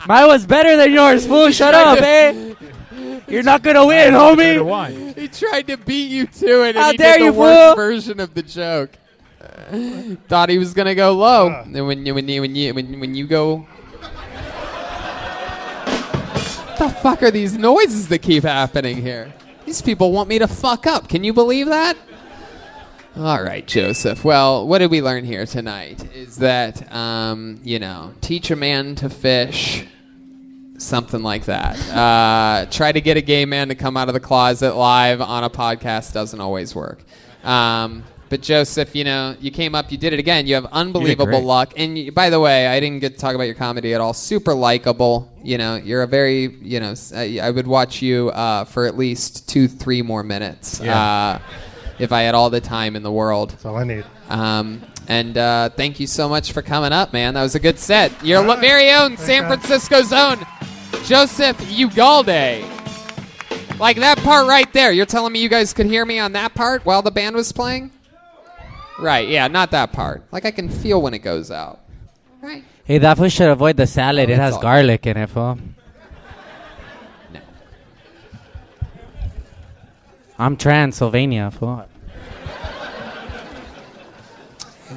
Mine was better than yours, fool. Shut up, eh? You're not gonna win, homie. He tried to beat you to it, and How he dare did the you, worst fool. version of the joke. Thought he was gonna go low. And when you go, what the fuck are these noises that keep happening here? These people want me to fuck up. Can you believe that? All right, Joseph. Well, what did we learn here tonight? Is that teach a man to fish. Something like that. Try to get a gay man to come out of the closet live on a podcast doesn't always work. But Joseph, you came up, you did it again. You have unbelievable luck. And by the way, I didn't get to talk about your comedy at all. Super likable. You're a very, I would watch you for at least 2-3 more minutes. Yeah. If I had all the time in the world. That's all I need. And thank you so much for coming up, man. That was a good set. Your very own San Francisco's own Joseph Ugalde. Like that part right there. You're telling me you guys could hear me on that part while the band was playing? Right, yeah, not that part. Like I can feel when it goes out. Right. Hey, that fool should avoid the salad. Oh, It that's has all garlic in it, fool. No. I'm Transylvania, fool.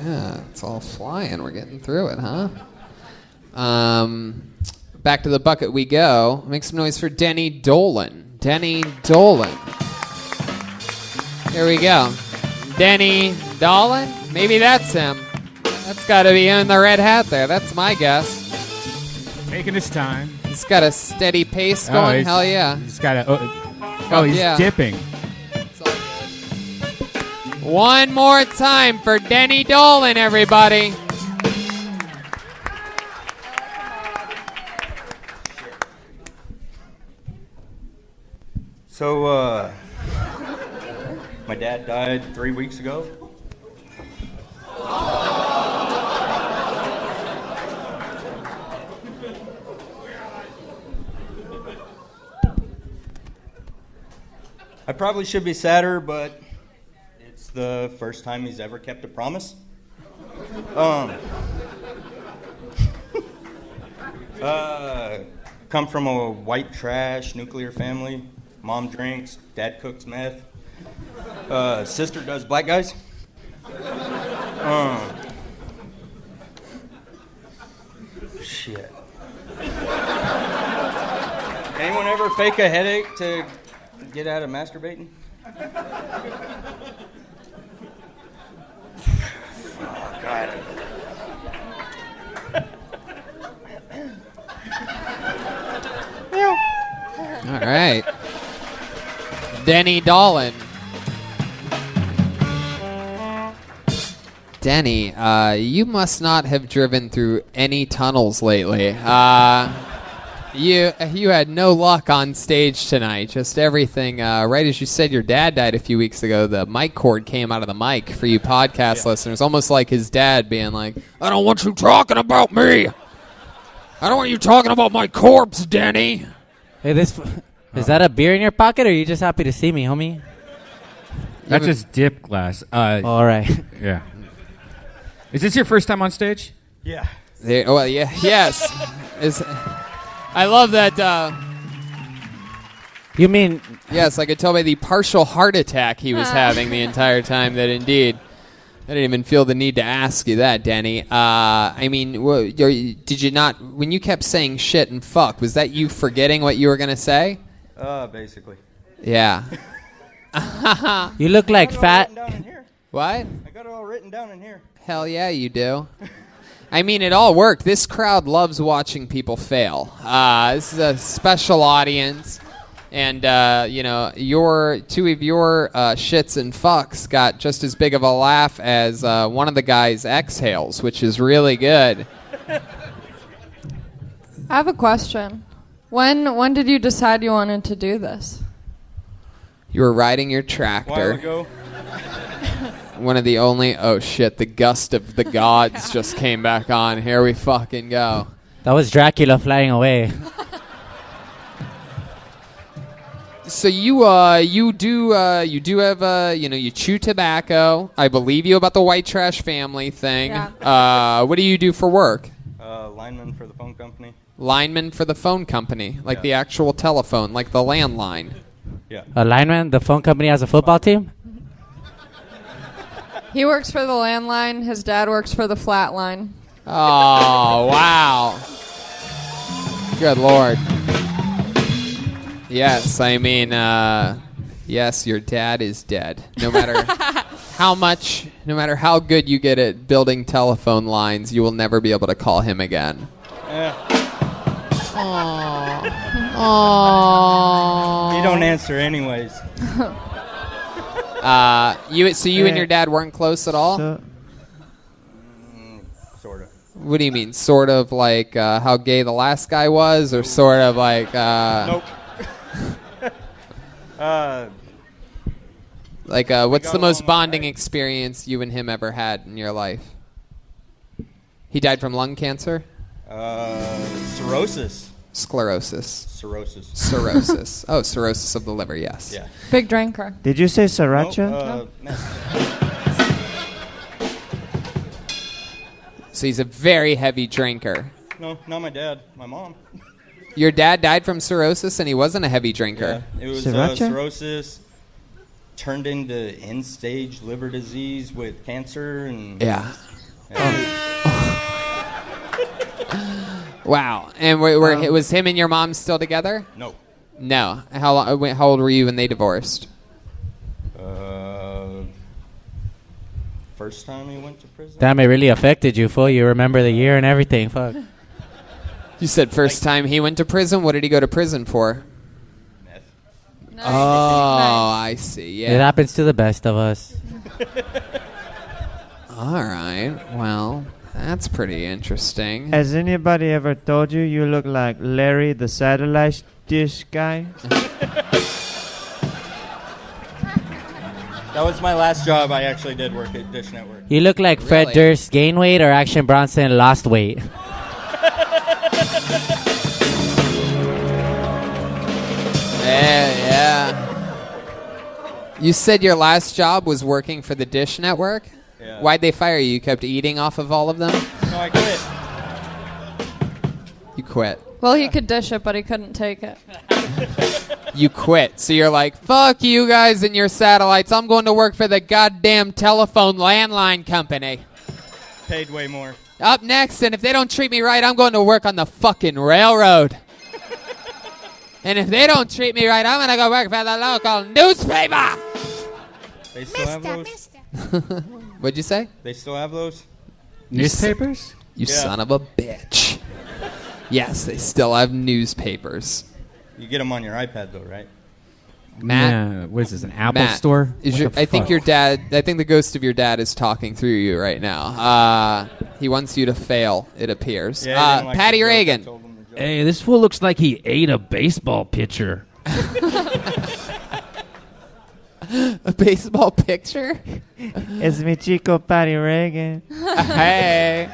Yeah, it's all flying. We're getting through it, huh? Back to the bucket we go. Make some noise for Denny Dolan. Denny Dolan. Here we go. Denny Dolan? Maybe that's him. That's got to be him in the red hat there. That's my guess. Taking his time. He's got a steady pace going. Hell yeah. He's got a. He's yeah. dipping. It's all good. One more time for Denny Dolan, everybody. So, my dad died 3 weeks ago. I probably should be sadder, but it's the first time he's ever kept a promise. Come from a white trash nuclear family. Mom drinks, dad cooks meth. Sister does black guys. Shit. Anyone ever fake a headache to get out of masturbating? Oh, God. All right. Denny Dolan. Denny, you must not have driven through any tunnels lately. You had no luck on stage tonight. Just everything. Right as you said, your dad died a few weeks ago. The mic cord came out of the mic for you podcast listeners, almost like his dad being like, "I don't want you talking about me. I don't want you talking about my corpse, Denny." Hey, is that a beer in your pocket, or are you just happy to see me, homie? That's his dip glass. All right. Yeah. Is this your first time on stage? Yeah. Well, yeah. Yes. I love that. You mean? Yes, I could tell by the partial heart attack he was having the entire time that indeed. I didn't even feel the need to ask you that, Danny. I mean, did you not, when you kept saying shit and fuck, was that you forgetting what you were going to say? Basically. Yeah. You look like fat. What? I got it all written down in here. Hell yeah, you do. I mean, it all worked. This crowd loves watching people fail. This is a special audience. And, your two of your shits and fucks got just as big of a laugh as one of the guys' exhales, which is really good. I have a question. When did you decide you wanted to do this? You were riding your tractor. A while ago. One of the only... Oh, shit. The gust of the gods just came back on. Here we fucking go. That was Dracula flying away. So you do have you chew tobacco. I believe you about the white trash family thing. Yeah. What do you do for work? Lineman for the phone company. Lineman for the phone company, like the actual telephone, like the landline. Yeah. A lineman? The phone company has a football team? He works for the landline. His dad works for the flat line. Oh, wow. Good Lord. Yes, I mean, yes, your dad is dead. No matter how much, no matter how good you get at building telephone lines, you will never be able to call him again. Aww. You don't answer anyways. You and your dad weren't close at all? Sort of. What do you mean? Sort of like how gay the last guy was, or sort of like... Nope. What's the most bonding experience you and him ever had in your life? He died from lung cancer? Cirrhosis. Sclerosis. Cirrhosis. Cirrhosis. Oh, cirrhosis of the liver, yes. Yeah. Big drinker. Did you say sriracha? So he's a very heavy drinker. No, not my dad. My mom. Your dad died from cirrhosis, and he wasn't a heavy drinker. Yeah, it was Sriracha? cirrhosis turned into end-stage liver disease with cancer and. Yeah. Wow. And was him and your mom still together? No. No. How old were you when they divorced? First time he went to prison. Damn, it really affected you, fool. You remember the year and everything. Fuck. You said first time he went to prison. What did he go to prison for? Meth. Nice. Oh, I see. It Yeah. happens to the best of us. All right. Well, that's pretty interesting. Has anybody ever told you you look like Larry the satellite dish guy? That was my last job. I actually did work at Dish Network. You look like Fred Really? Durst gained weight or Action Bronson lost weight. Yeah. You said your last job was working for the Dish Network? Yeah. Why'd they fire you? You kept eating off of all of them? No, I quit. You quit. Well, he could dish it, but he couldn't take it. You quit. So you're like, fuck you guys and your satellites. I'm going to work for the goddamn telephone landline company. Paid way more. Up next, and if they don't treat me right, I'm going to work on the fucking railroad. And if they don't treat me right, I'm going to go work for the local newspaper. They still have those? What'd you say? They still have those? Newspapers? You Yeah. son of a bitch. Yes, they still have newspapers. You get them on your iPad, though, right? Matt? Yeah, what is this, an Apple Matt, store? is What your, the I think fuck? your dad. I think the ghost of your dad is talking through you right now. He wants you to fail. It appears. Yeah, I didn't like Patty the joke. I Reagan. told him the joke. Hey, this fool looks like he ate a baseball pitcher. A baseball picture. It's mi chico Patty Reagan. Hey.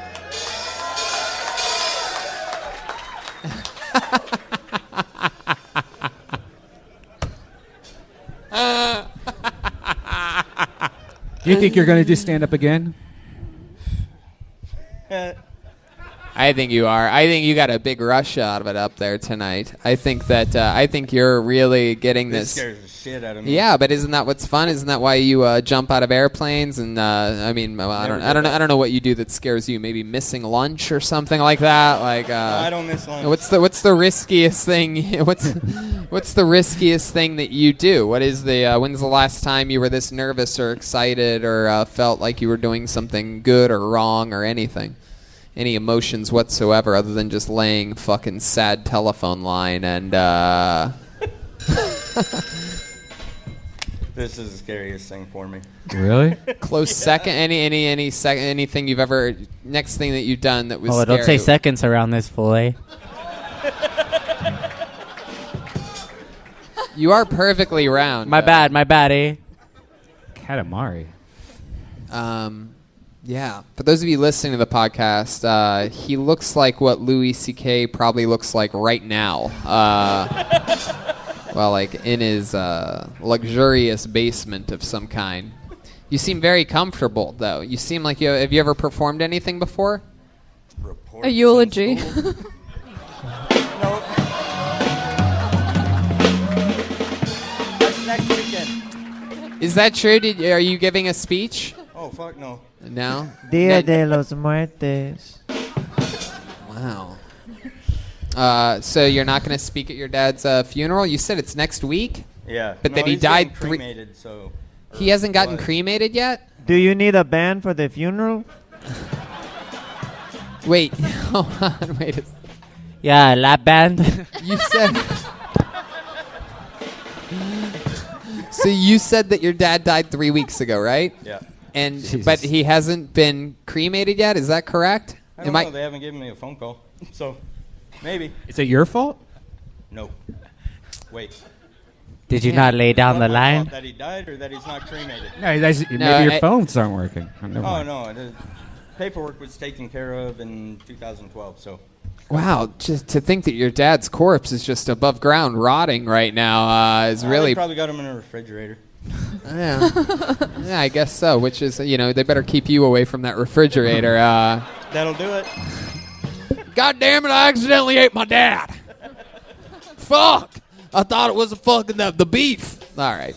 Do you think you're going to do stand-up again? I think you are. I think you got a big rush out of it up there tonight. I think that I think you're really getting This this. scares the shit out of me. Yeah, but isn't that what's fun? Isn't that why you jump out of airplanes? And I mean, I don't know what you do that scares you. Maybe missing lunch or something like that. Like I don't miss lunch. What's the riskiest thing? What's the riskiest thing that you do? What is the when's the last time you were this nervous or excited or felt like you were doing something good or wrong or anything? Any emotions whatsoever other than just laying fucking sad telephone line and This is the scariest thing for me. Really? close second. Any second anything you've ever next thing that you've done that was Oh, scary? don't say seconds around this fool, eh? You are perfectly round. My bad, eh? Katamari. Yeah. For those of you listening to the podcast, he looks like what Louis C.K. probably looks like right now. Well, like in his luxurious basement of some kind. You seem very comfortable, though. You seem like have you ever performed anything before? A eulogy. That's next weekend. Is that true? Are you giving a speech? Oh, fuck no. No? Dia de los Muertes. Wow. So you're not going to speak at your dad's funeral? You said it's next week? Yeah. But no, that he he's getting died cremated, so. He hasn't gotten What? cremated yet? Do you need a band for the funeral? Wait. Hold on. Wait a Yeah, lap band. You said... So you said that your dad died 3 weeks ago, right? Yeah. And Jesus. but he hasn't been cremated yet. Is that correct? I don't know. They haven't given me a phone call. So, maybe. Is it your fault? No. Wait. Did you not lay down the my line? fault that he died or that he's not cremated? No, maybe your phones aren't working. Oh, never Oh, mind. no. The paperwork was taken care of in 2012, so. Wow, just to think that your dad's corpse is just above ground rotting right now is really... They probably got him in a refrigerator. Yeah. Yeah, I guess so, which is, they better keep you away from that refrigerator. That'll do it. God damn it, I accidentally ate my dad. Fuck. I thought it was the beef. All right.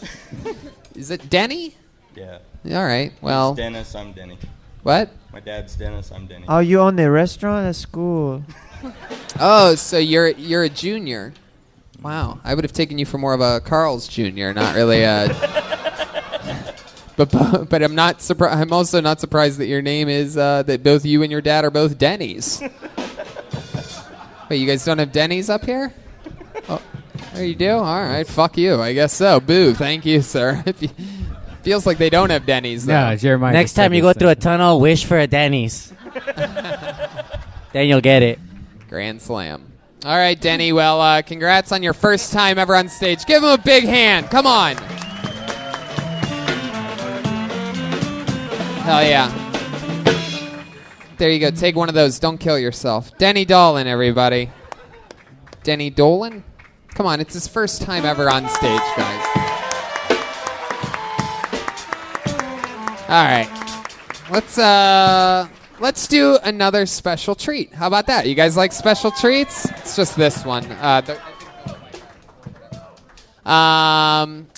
Is it Denny? Yeah. All right, well... He's Dennis, I'm Denny. What? My dad's Dennis, I'm Denny. Oh, you own the restaurant at school? Oh, so you're a junior. Wow, I would have taken you for more of a Carl's Jr., not really a... But I'm not surprised. I'm also not surprised that your name is that both you and your dad are both Denny's. Wait, you guys don't have Denny's up here? Oh, there you do. All right, fuck you. I guess so. Boo. Thank you, sir. Feels like they don't have Denny's. Though. No, Jeremiah. Next time you go through a tunnel, wish for a Denny's. Then you'll get it. Grand slam. All right, Denny. Well, congrats on your first time ever on stage. Give him a big hand. Come on. Hell yeah. There you go. Take one of those. Don't kill yourself. Denny Dolan, everybody. Denny Dolan? Come on, it's his first time ever on stage, guys. All right. Let's do another special treat. How about that? You guys like special treats? It's just this one.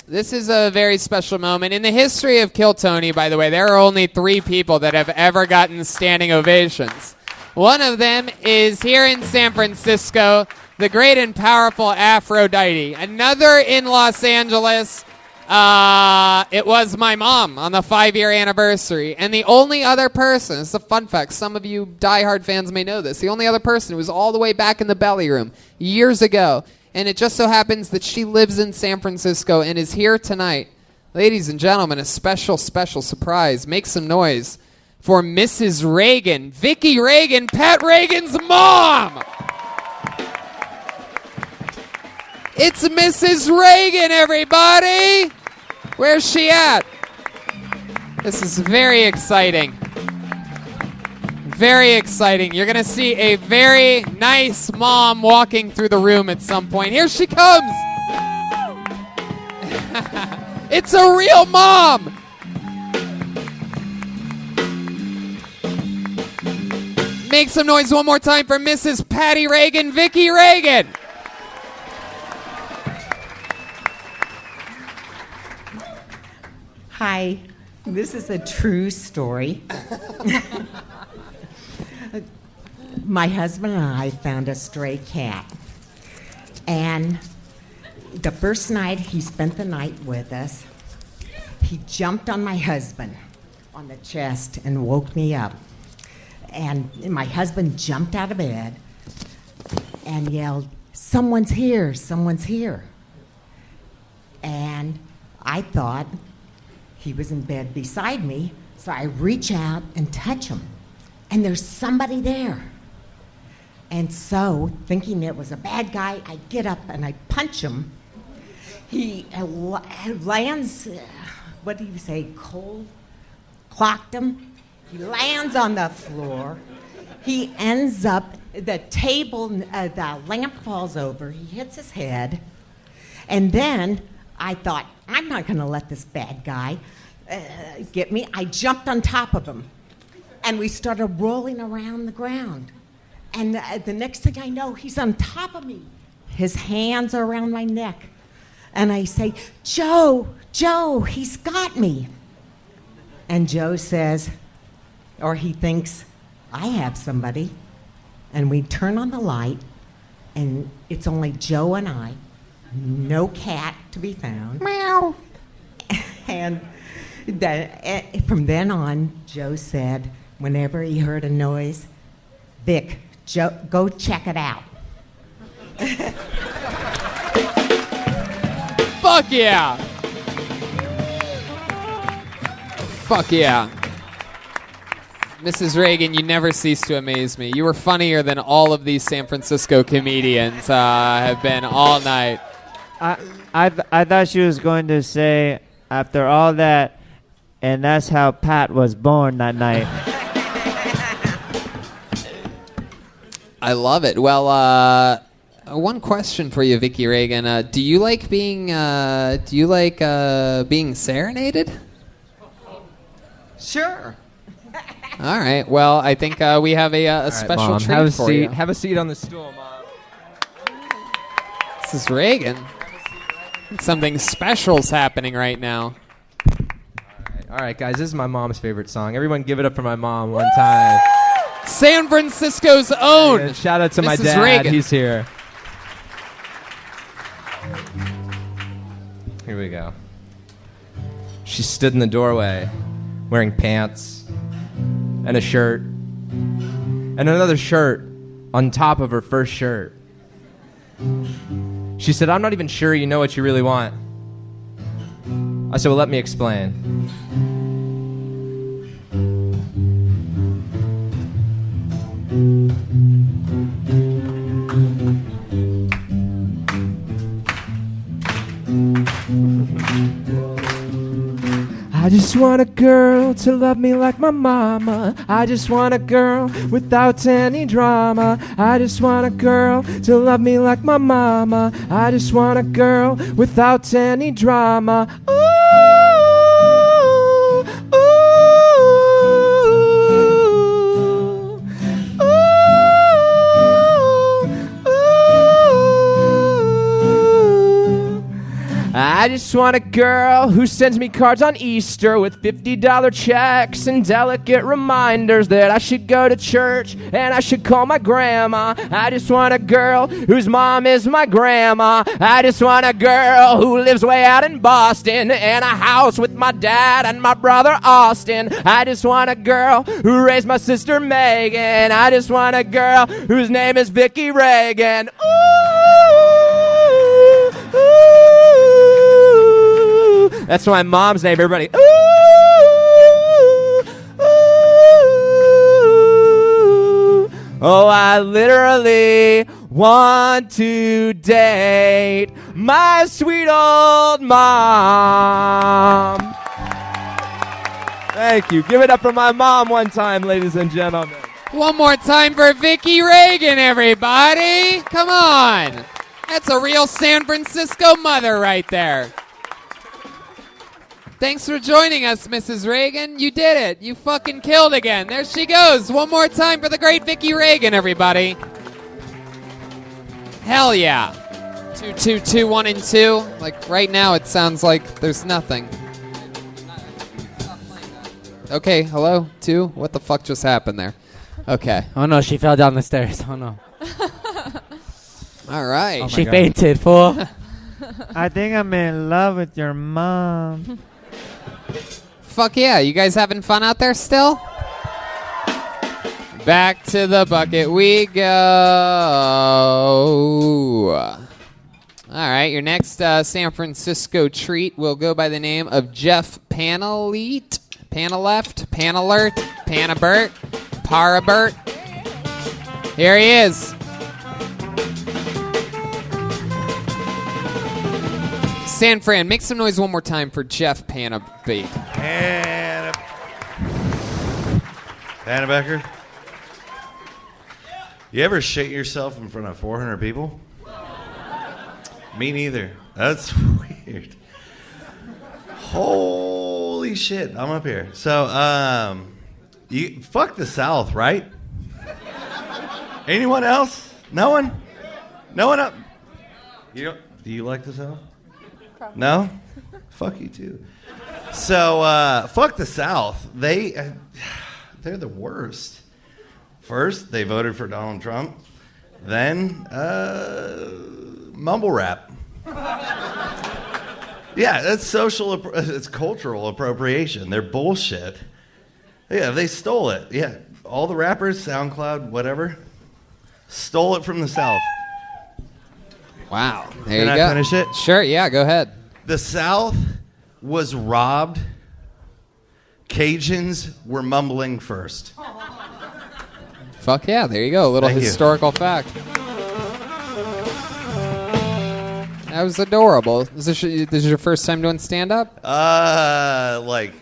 This is a very special moment. In the history of Kill Tony, by the way, there are only 3 people that have ever gotten standing ovations. One of them is here in San Francisco, the great and powerful Aphrodite. Another in Los Angeles, it was my mom on the 5-year anniversary. And the only other person, it's a fun fact, some of you diehard fans may know this, the only other person who was all the way back in the belly room years ago. And it just so happens that she lives in San Francisco and is here tonight. Ladies and gentlemen, a special, special surprise. Make some noise for Mrs. Reagan, Vicki Reagan, Pat Reagan's mom. It's Mrs. Reagan, everybody. Where's she at? This is very exciting. Very exciting. You're going to see a very nice mom walking through the room at some point. Here she comes. It's a real mom. Make some noise one more time for Mrs. Patty Reagan, Vicki Reagan. Hi, this is a true story. My husband and I found a stray cat. And the first night he spent the night with us, he jumped on my husband on the chest and woke me up. And my husband jumped out of bed and yelled, "Someone's here, someone's here." And I thought he was in bed beside me, so I reach out and touch him. And there's somebody there. And so, thinking it was a bad guy, I get up and I punch him. He lands, what do you say, cold? Clocked him. He lands on the floor. He ends up, the table, the lamp falls over. He hits his head. And then I thought, I'm not going to let this bad guy get me. I jumped on top of him. And we started rolling around the ground. And the next thing I know, he's on top of me. His hands are around my neck. And I say, Joe, he's got me. And Joe says, or he thinks, I have somebody. And we turn on the light, and it's only Joe and I. No cat to be found. Meow. And from then on, Joe said, whenever he heard a noise, Vic, Joe, go check it out. Fuck yeah. Fuck yeah. Mrs. Reagan, you never cease to amaze me. You were funnier than all of these San Francisco comedians have been all night. I thought she was going to say, after all that, and that's how Pat was born that night. I love it. Well, one question for you, Vicky Reagan. Do you like being serenaded? Sure. All right. Well, I think we have a special Mom, treat have a for seat. you. Have a seat on the stool, Mom. This is Reagan. Something special's happening right now. All right, guys, this is my mom's favorite song. Everyone give it up for my mom one time. San Francisco's own. And shout out to my Mrs. dad. Reagan. He's here. Here we go. She stood in the doorway wearing pants and a shirt and another shirt on top of her first shirt. She said, "I'm not even sure you know what you really want." I said, "Well, let me explain." I just want a girl to love me like my mama. I just want a girl without any drama. I just want a girl to love me like my mama. I just want a girl without any drama. Ooh, ooh, ooh, ooh. I just want a girl who sends me cards on Easter with $50 checks and delicate reminders that I should go to church and I should call my grandma. I just want a girl whose mom is my grandma. I just want a girl who lives way out in Boston in a house with my dad and my brother Austin. I just want a girl who raised my sister Megan. I just want a girl whose name is Vicky Reagan. Ooh, ooh. That's my mom's name, everybody. Ooh, ooh. Oh, I literally want to date my sweet old mom. Thank you. Give it up for my mom one time, ladies and gentlemen. One more time for Vicky Reagan, everybody. Come on. That's a real San Francisco mother right there. Thanks for joining us, Mrs. Reagan. You did it. You fucking killed again. There she goes. One more time for the great Vicky Reagan, everybody. Hell yeah. 2, 2, 2, 1, and 2. Like right now, it sounds like there's nothing. Okay, hello, 2. What the fuck just happened there? Okay. Oh no, she fell down the stairs. Oh no. All right. She fainted, fool. I think I'm in love with your mom. Fuck yeah. You guys having fun out there still? Back to the bucket we go. All right. Your next San Francisco treat will go by the name of Jeff Panalete. Panaleft. Panalert. Panabert. Parabert. Here he is. San Fran, make some noise one more time for Jeff Panabate. Pannebecker? You ever shit yourself in front of 400 people? Me neither. That's weird. Holy shit, I'm up here. So, you fuck the South, right? Anyone else? No one? No one up? Do you like the South? Probably. No? Fuck you too. So, fuck the South. They're the worst. First, they voted for Donald Trump. Then, mumble rap. Yeah, that's it's cultural appropriation. They're bullshit. Yeah, they stole it. Yeah, all the rappers, SoundCloud, whatever, stole it from the South. Wow. There Can you I go. finish it? Sure, yeah, go ahead. The South was robbed. Cajuns were mumbling first. Fuck yeah, there you go. A little Thank you. historical fact. That was adorable. This is your first time doing stand-up? Like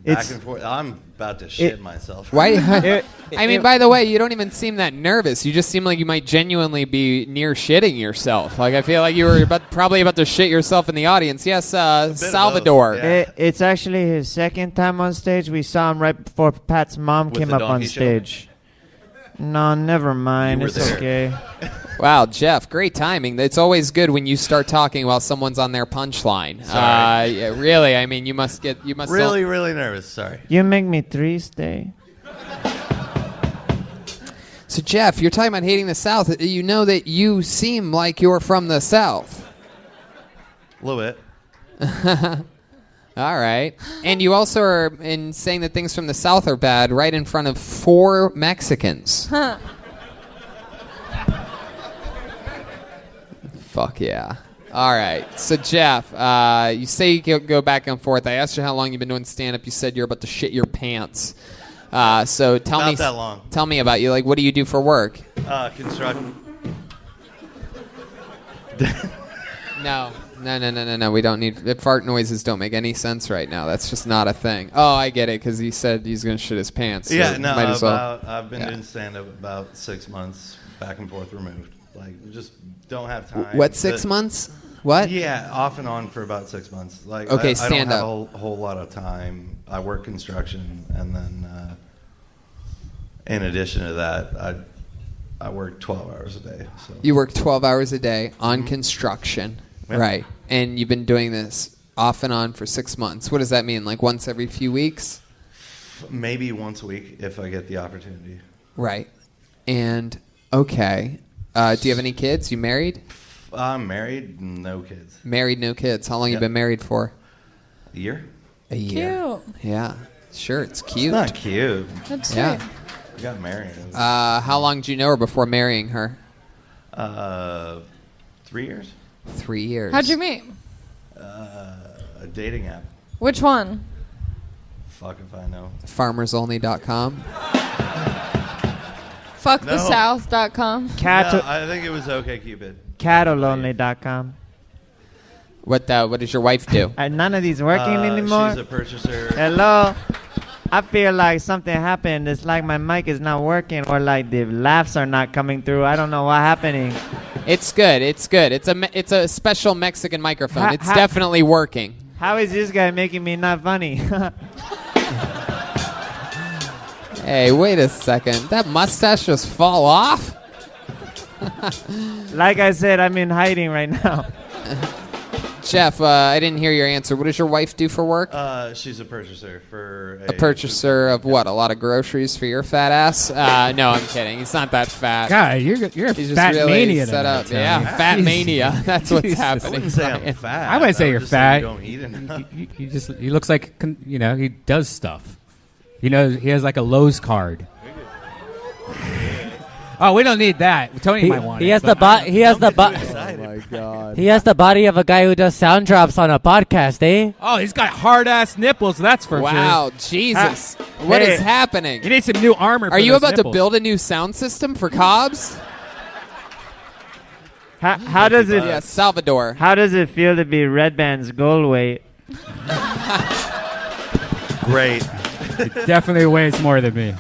back It's- and forth. I'm about to shit myself. Why? I mean, by the way, you don't even seem that nervous. You just seem like you might genuinely be near shitting yourself. Like I feel like you were probably about to shit yourself in the audience. Yes, Salvador. It's actually his second time on stage. We saw him right before Pat's mom With came the up on donkey show? stage. No, never mind. You were It's there. okay. Wow, Jeff, great timing. It's always good when you start talking while someone's on their punchline. Sorry. Yeah, really, I mean, you must Really, really nervous. Sorry. You make me 3 stay. So, Jeff, you're talking about hating the South. You know that you seem like you're from the South. A little bit. All right. And you also are in saying that things from the South are bad right in front of 4 Mexicans. Huh. Fuck yeah. All right. So, Jeff, you say you go back and forth. I asked you how long you've been doing stand-up. You said you're about to shit your pants. So tell Not me that long. Tell me about you. Like, what do you do for work? Construction. No. We don't need fart noises. Don't make any sense right now. That's just not a thing. Oh, I get it because he said he's gonna shit his pants. So Yeah, no. might as well. I've been doing stand-up about 6 months, back and forth removed. Like, just don't have time. What, 6 months? What? Yeah, off and on for about 6 months. Like, Okay, I stand don't up. have a whole lot of time. I work construction, and then in addition to that, I work 12 hours a day. So You work 12 hours a day on construction, Yeah. right? And you've been doing this off and on for 6 months. What does that mean? Like once every few weeks? maybe once a week if I get the opportunity. Right. And okay. Do you have any kids? You married? I'm married, no kids. Married, no kids. How long you Yep. been married for? A year? A year. Cute. Yeah. Sure, it's cute. It's not cute. That's Yeah. sweet. We got married. How long did you know her before marrying her? 3 years. 3 years. How'd you meet? A dating app. Which one? Fuck if I know. FarmersOnly.com. Fuckthesouth.com. No, I think it was OkCupid. Cattleonly.com. What does your wife do? None of these working anymore. She's a purchaser. Hello. I feel like something happened. It's like my mic is not working, or like the laughs are not coming through. I don't know what's happening. It's good. It's good. It's a special Mexican microphone. It's definitely working. How is this guy making me not funny? Hey, wait a second. That mustache just fall off? Like I said, I'm in hiding right now. Jeff, I didn't hear your answer. What does your wife do for work? She's a purchaser for A purchaser of what? A lot of groceries for your fat ass? No, I'm kidding. He's not that fat. God, you're a He's just fat really mania set tonight, up. Yeah, Tony. fat Jesus. mania. That's what's Jesus. happening. I wouldn't say I'm fat. I wouldn't say I would you're just say fat. you don't eat enough. He just looks like he does stuff. He has like a Lowe's card. Oh, we don't need that. Tony might want He it. has the but- he has the Oh my god. he has the body of a guy who does sound drops on a podcast, eh? Oh, he's got hard ass nipples. That's for sure. Wow, Jesus. What is happening? You need some new armor. Are you about to build a new sound system for Cobbs? How does it? Yes, Salvador. How does it feel to be Redban's goal weight? Great. It definitely weighs more than me.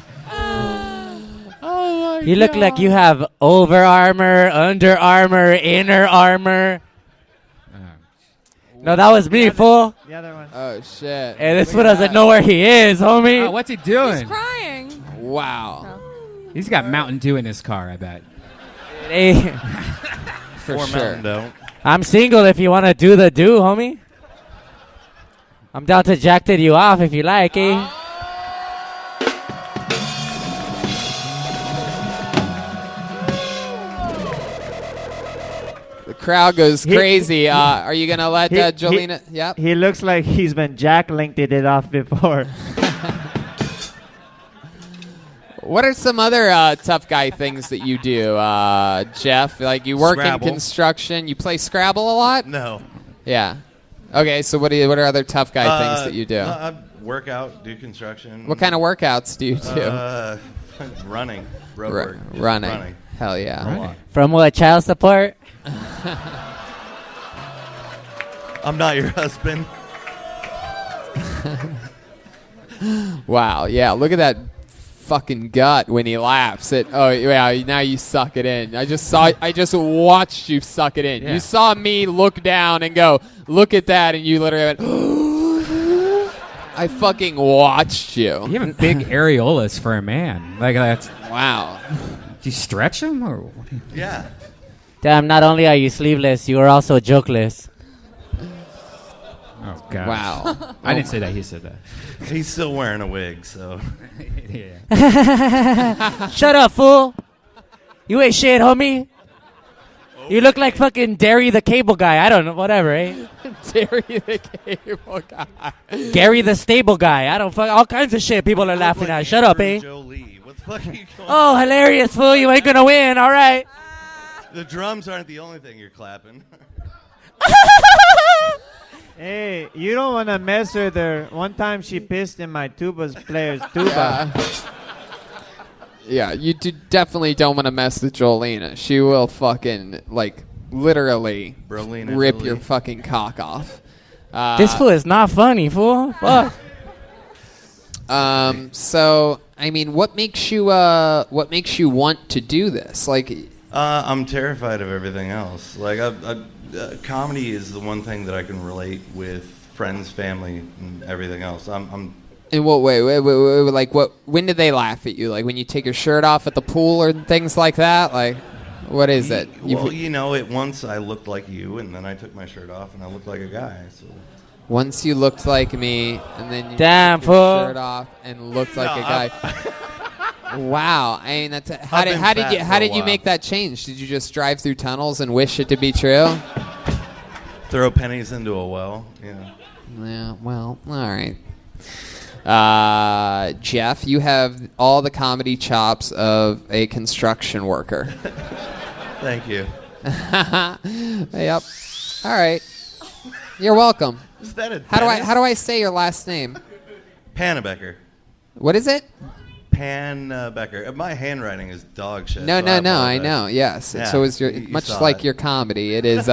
You look like you have over armor, under armor, inner armor. No, that was me, fool. The other one. Oh shit. And this one doesn't know where he is, homie. Oh, what's he doing? He's crying. Wow. He's got Mountain Dew in his car, I bet. Hey, For Or sure. Mountain Dew. I'm single if you want to do the do, homie. I'm down to jack it you off if you like, eh? The crowd goes crazy. Are you gonna let Jolena? Yep. He looks like he's been Jack linked it off before. What are some other tough guy things that you do, Jeff? Like you work Scrabble. in construction. You play Scrabble a lot. No. Yeah. Okay. So what are other tough guy things that you do? I work out, do construction. What kind of workouts do you do? Running. Road work. Just Running. Hell yeah. A lot. From what, child support? I'm not your husband. Wow. Yeah. Look at that fucking gut when he laughs. Oh yeah. Now you suck it in. I just watched you suck it in. Yeah. You saw me look down and go, look at that, and you literally went. I fucking watched you. You have big areolas for a man. Like that's wow. Do you stretch them or? Yeah. Damn, not only are you sleeveless, you are also jokeless. Oh god. Wow. I didn't say that. He said that. He's still wearing a wig, so. Yeah. Shut up, fool. You ain't shit, homie. You look like fucking Derry the Cable Guy. I don't know, whatever, eh? Derry the Cable Guy. Gary the Stable Guy. I don't fuck all kinds of shit people are laughing at. Shut up, eh? Jolie. What the fuck are you going Oh, hilarious, fool. You ain't gonna win. All right. The drums aren't the only thing you're clapping. Hey, you don't want to mess with her. One time she pissed in my tuba player's tuba. Yeah, you definitely don't want to mess with Jolena. She will fucking, like, literally Brolina rip Jolie. your fucking cock off. This fool is not funny, fool. Fuck. So, I mean, what makes you want to do this? Like, I'm terrified of everything else. Like, comedy is the one thing that I can relate with friends, family, and everything else. in what way? Like, what? When did they laugh at you? Like, when you take your shirt off at the pool or things like that? Like, what is it? Well, once I looked like you, and then I took my shirt off, and I looked like a guy. So. Once you looked like me, and then you Damn, took your fool. shirt off and looked like a guy. Wow, I mean, that's how did you make that change? Did you just drive through tunnels and wish it to be true? Throw pennies into a well. Yeah. Yeah. Well, all right. Jeff, you have all the comedy chops of a construction worker. Thank you. Yep. All right. You're welcome. Is that a How do I say your last name? Pannebecker. What is it? Pannebecker. My handwriting is dog shit. No, so I apologize. know. Yes. Yeah, So is your you much saw like it. your comedy. It is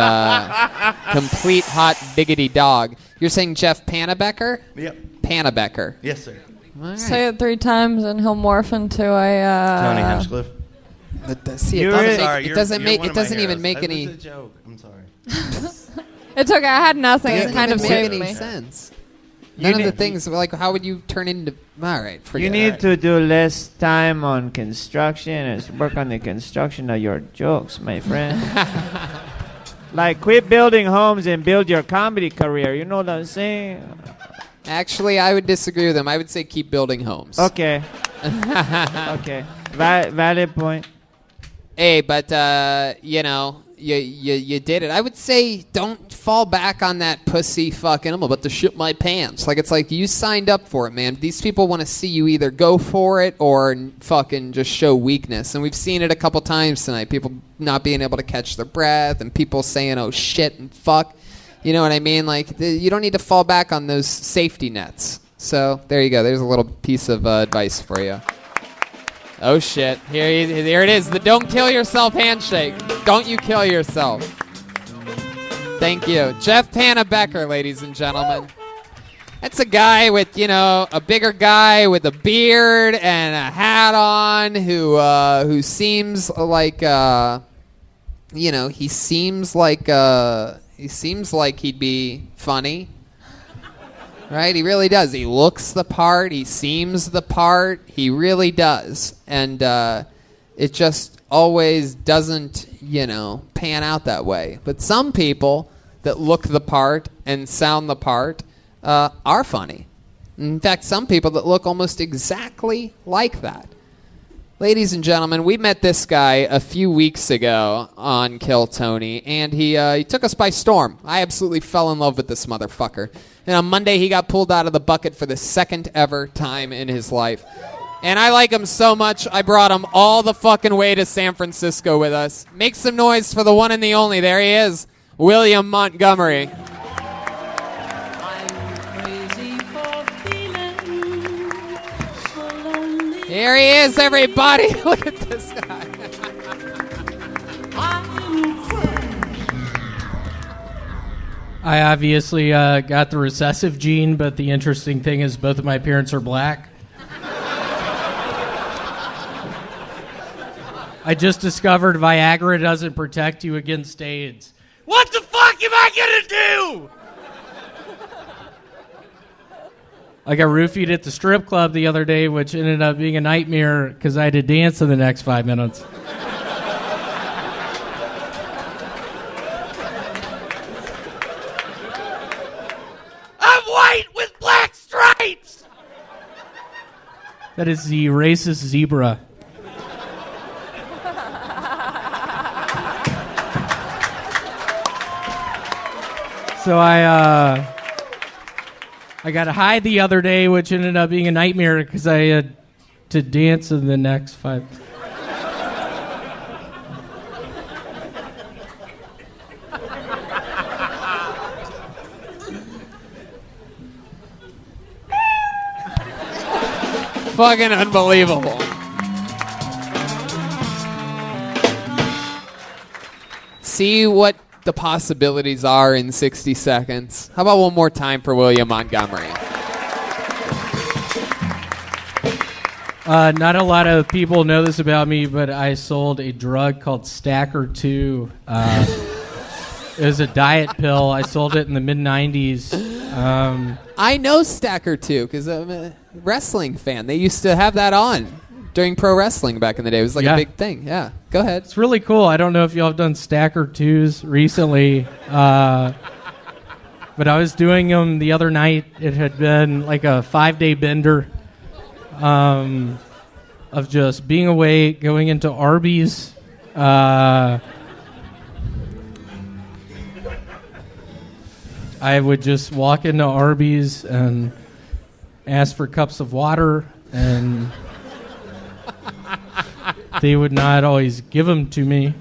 complete hot biggity dog. You're saying Jeff Pannebecker? Yep. Pannebecker. Yes, sir. All right. Say it 3 times and he'll morph into a. Tony Hinchcliffe. See, it doesn't even make any. It was a joke. I'm sorry. It's okay. I had nothing. Doesn't It kind of even saved make me. any sense. None of the things like how would you turn into? All right, forget You it. need to do less time on construction and work on the construction of your jokes, my friend. Like, quit building homes and build your comedy career. You know what I'm saying? Actually, I would disagree with him. I would say keep building homes. Okay. Okay. Valid point. Hey, but you did it. I would say don't fall back on that pussy fucking. I'm about to shit my pants. Like, it's like you signed up for it, man. These people want to see you either go for it or fucking just show weakness. And we've seen it a couple times tonight. People not being able to catch their breath and people saying oh shit and fuck. You know what I mean? Like, you don't need to fall back on those safety nets. So there you go. There's a little piece of advice for you. Oh shit! Here it is. The don't kill yourself handshake. Don't you kill yourself. Thank you, Jeff Pannebecker, ladies and gentlemen. That's a guy with a bigger guy with a beard and a hat on who seems like he seems like he'd be funny. Right? He really does. He looks the part. He seems the part. He really does. And it just always doesn't, pan out that way. But some people that look the part and sound the part are funny. In fact, some people that look almost exactly like that. Ladies and gentlemen, we met this guy a few weeks ago on Kill Tony, and he took us by storm. I absolutely fell in love with this motherfucker. And on Monday, he got pulled out of the bucket for the second ever time in his life. And I like him so much, I brought him all the fucking way to San Francisco with us. Make some noise for the one and the only. There he is, William Montgomery. Here he is, everybody. Look at this guy. I obviously got the recessive gene, but the interesting thing is both of my parents are black. I just discovered Viagra doesn't protect you against AIDS. What the fuck am I gonna do? I got roofied at the strip club the other day, which ended up being a nightmare because I had to dance in the next 5 minutes. I'm white with black stripes! That is the racist zebra. So I got high the other day, which ended up being a nightmare because I had to dance in the next 5. Fucking unbelievable. See what the possibilities are in 60 seconds. How about one more time for William Montgomery? Not a lot of people know this about me, but I sold a drug called Stacker 2. It was a diet pill. I sold it in the mid-90s. I know Stacker 2 because I'm a wrestling fan. They used to have that on during pro wrestling back in the day. It was like a big thing. Yeah, go ahead. It's really cool. I don't know if y'all have done Stacker 2s recently, but I was doing them the other night. It had been like a 5-day bender of just being away, going into Arby's. I would just walk into Arby's and ask for cups of water, and they would not always give them to me.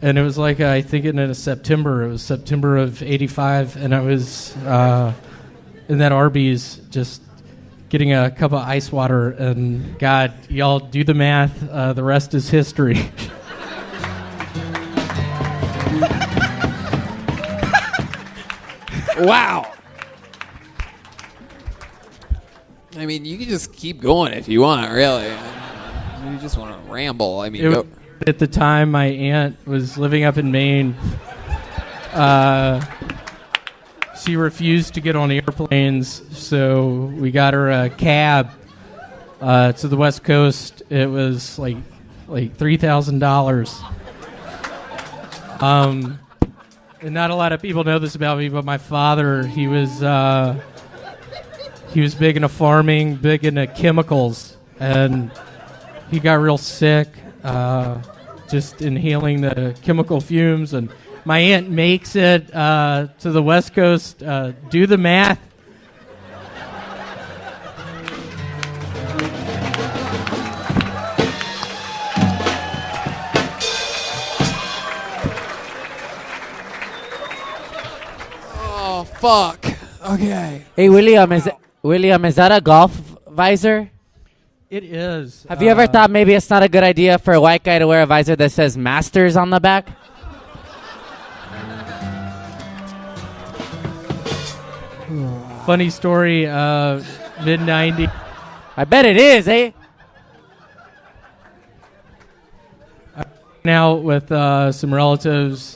And it was like, I think it was September of 85, and I was in that Arby's just getting a cup of ice water, and God, y'all do the math, the rest is history. Wow. I mean, you can just keep going if you want, really. You just want to ramble. I mean, go. At the time, my aunt was living up in Maine. She refused to get on airplanes, so we got her a cab to the West Coast. It was like $3,000. And not a lot of people know this about me, but my father, he was big into farming, big into chemicals, and he got real sick just inhaling the chemical fumes. And my aunt makes it to the West Coast. Do the math. Oh, fuck. Okay. Hey, William, is that a golf visor? It is. Have you ever thought maybe it's not a good idea for a white guy to wear a visor that says Masters on the back? Funny story, mid-90s. I bet it is, eh? Now with some relatives,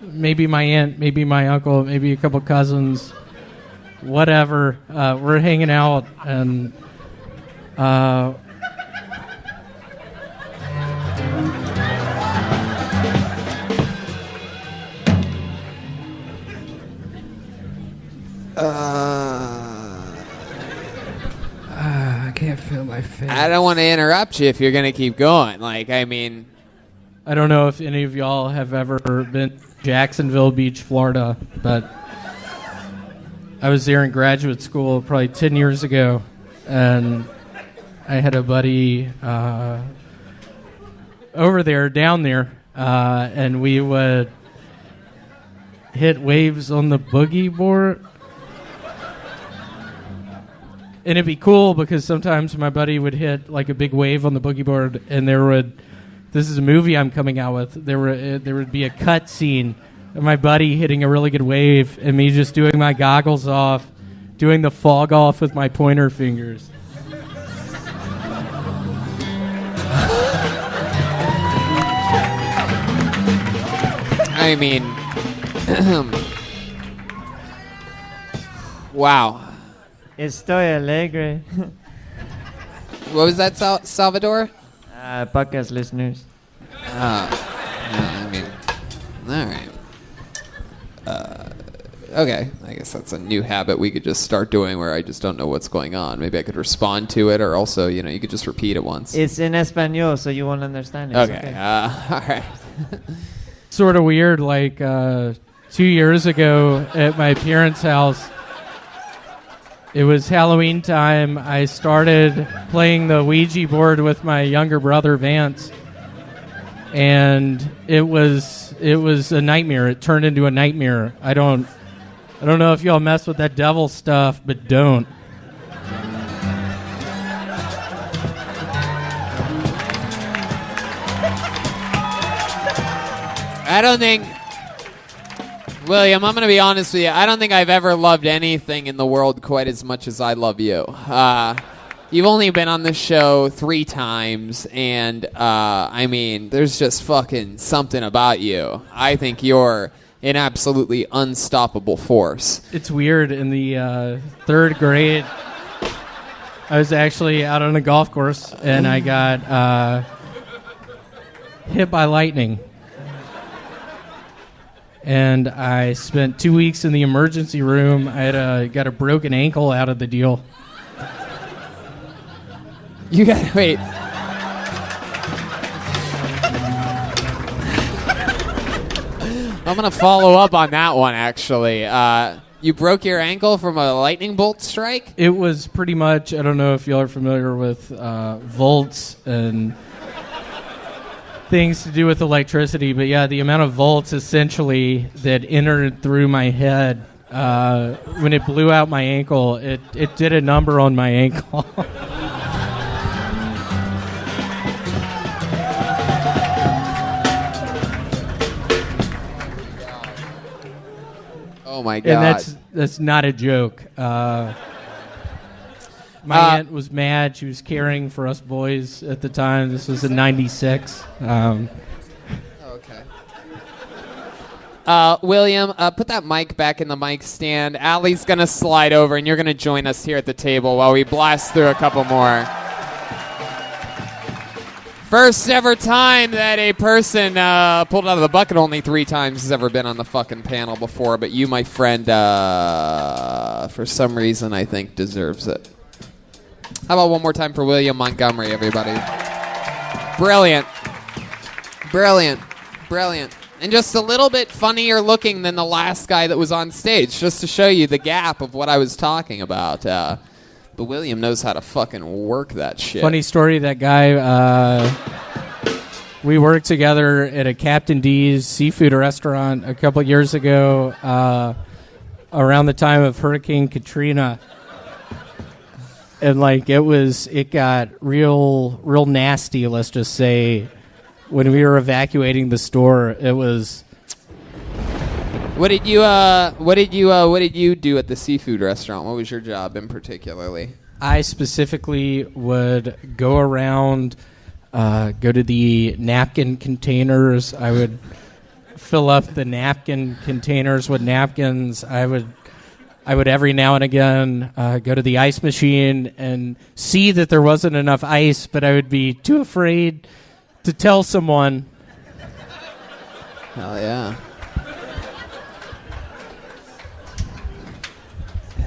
maybe my aunt, maybe my uncle, maybe a couple cousins, whatever. We're hanging out, and I can't feel my face. I don't want to interrupt you if you're going to keep going. Like, I mean, I don't know if any of y'all have ever been to Jacksonville Beach, Florida, but I was there in graduate school probably 10 years ago, and I had a buddy down there, and we would hit waves on the boogie board. And it'd be cool because sometimes my buddy would hit like a big wave on the boogie board, and there would this is a movie I'm coming out with, there would be a cut scene of my buddy hitting a really good wave and me just doing my goggles off, doing the fog off with my pointer fingers. I mean, wow. Estoy alegre. What was that, Salvador? Podcast listeners. I mean, all right. Okay, I guess that's a new habit we could just start doing where I just don't know what's going on. Maybe I could respond to it, or also, you could just repeat it once. It's in Espanol, so you won't understand it. Okay, all right. Sort of weird, like 2 years ago at my parents' house, it was Halloween time. I started playing the Ouija board with my younger brother, Vance, and it was a nightmare. It turned into a nightmare. I don't know if y'all mess with that devil stuff, but don't. I don't think, William, I'm going to be honest with you. I don't think I've ever loved anything in the world quite as much as I love you. You've only been on this show 3 times, and I mean, there's just fucking something about you. I think you're an absolutely unstoppable force. It's weird. In the 3rd grade, I was actually out on a golf course, and I got hit by lightning. And I spent 2 weeks in the emergency room. I got a broken ankle out of the deal. You got wait. I'm gonna follow up on that one. Actually, you broke your ankle from a lightning bolt strike. It was pretty much. I don't know if y'all are familiar with volts and things to do with electricity, but yeah, the amount of volts essentially that entered through my head when it blew out my ankle, it did a number on my ankle. Oh my God! And that's not a joke. My aunt was mad. She was caring for us boys at the time. This was in '96. Okay. William, put that mic back in the mic stand. Allie's going to slide over, and you're going to join us here at the table while we blast through a couple more. First ever time that a person pulled out of the bucket only 3 times has ever been on the fucking panel before, but you, my friend, for some reason, I think deserves it. How about one more time for William Montgomery, everybody? Brilliant. Brilliant. Brilliant. And just a little bit funnier looking than the last guy that was on stage, just to show you the gap of what I was talking about. But William knows how to fucking work that shit. Funny story, that guy, we worked together at a Captain D's seafood restaurant a couple years ago around the time of Hurricane Katrina. And like it got real nasty, let's just say, when we were evacuating the store. It was. What did you do at the seafood restaurant? What was your job in particularly? I specifically would go around, go to the napkin containers. I would fill up the napkin containers with napkins. I would every now and again go to the ice machine and see that there wasn't enough ice, but I would be too afraid to tell someone. Hell yeah.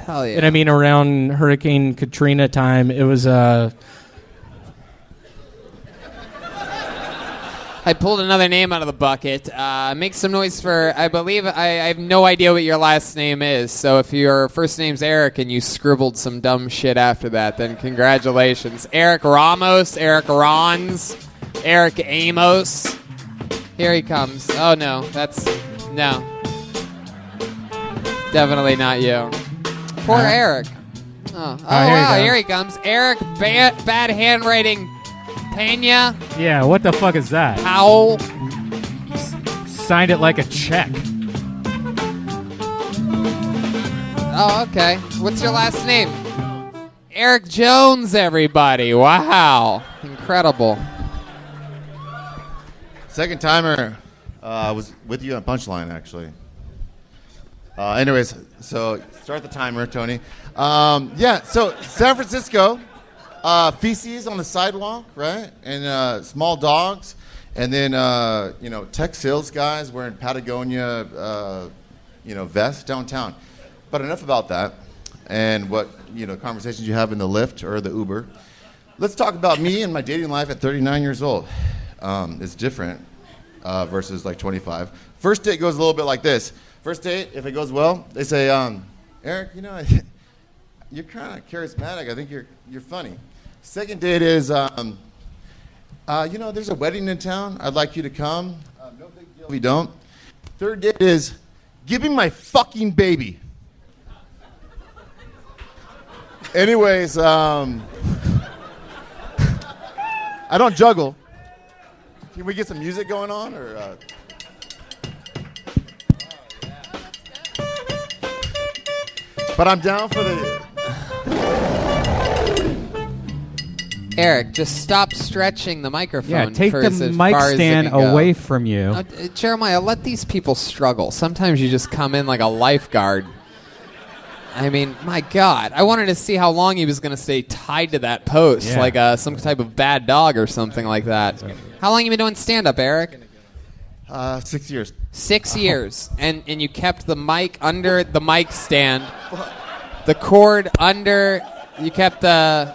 Hell yeah. And I mean, around Hurricane Katrina time, it was I pulled another name out of the bucket. Make some noise for, I believe, I have no idea what your last name is. So if your first name's Eric and you scribbled some dumb shit after that, then congratulations. Eric Ramos, Eric Rons, Eric Amos. Here he comes. Oh, no. No. Definitely not you. Poor Eric. Oh wow, here he comes. Eric, bad handwriting. Pena. Yeah, what the fuck is that? Powell. Signed it like a check. Oh, okay. What's your last name? Eric Jones, everybody. Wow. Incredible. Second timer was with you on Punchline, actually. Anyways, so start the timer, Tony. Yeah, so San Francisco, feces on the sidewalk, right? And small dogs. And then, tech sales guys wearing Patagonia, vests downtown. But enough about that and what, conversations you have in the Lyft or the Uber. Let's talk about me and my dating life at 39 years old. It's different versus like 25. First date goes a little bit like this. First date, if it goes well, they say, Eric, you're kind of charismatic. I think you're funny. Second date is, there's a wedding in town. I'd like you to come. No big deal if you don't. Third date is, give me my fucking baby. Anyways, I don't juggle. Can we get some music going on, or? But I'm down for the. Eric, just stop stretching the microphone. Yeah, take for the as mic far as it stand can go. away from you. Jeremiah, let these people struggle. Sometimes you just come in like a lifeguard. I mean, my God. I wanted to see how long he was going to stay tied to that post, like some type of bad dog or something like that. How long have you been doing stand-up, Eric? 6 years. 6 years. And you kept the mic under the mic stand. The cord under. You kept the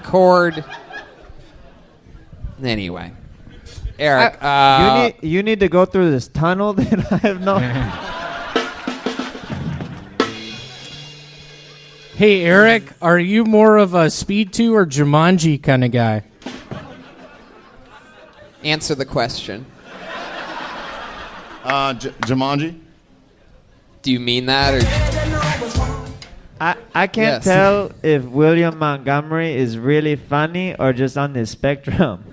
cord. Anyway. Eric. You need to go through this tunnel that I have no... Hey, Eric, are you more of a Speed 2 or Jumanji kind of guy? Answer the question. Jumanji? Do you mean that? Or? I can't tell if William Montgomery is really funny or just on the spectrum.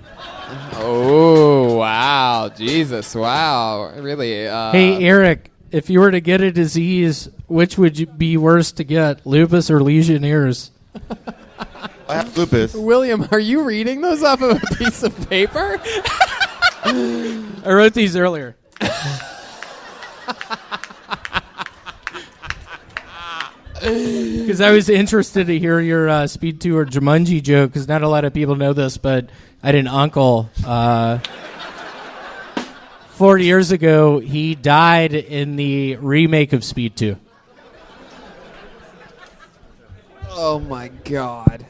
Oh, wow. Jesus, wow. Really? Hey, Eric, if you were to get a disease, which would you be worse to get, lupus or Legionnaires? I have lupus. William, are you reading those off of a piece of paper? I wrote these earlier. Because I was interested to hear your Speed 2 or Jumanji joke, because not a lot of people know this, but I had an uncle. 4 years ago, he died in the remake of Speed 2. Oh my God.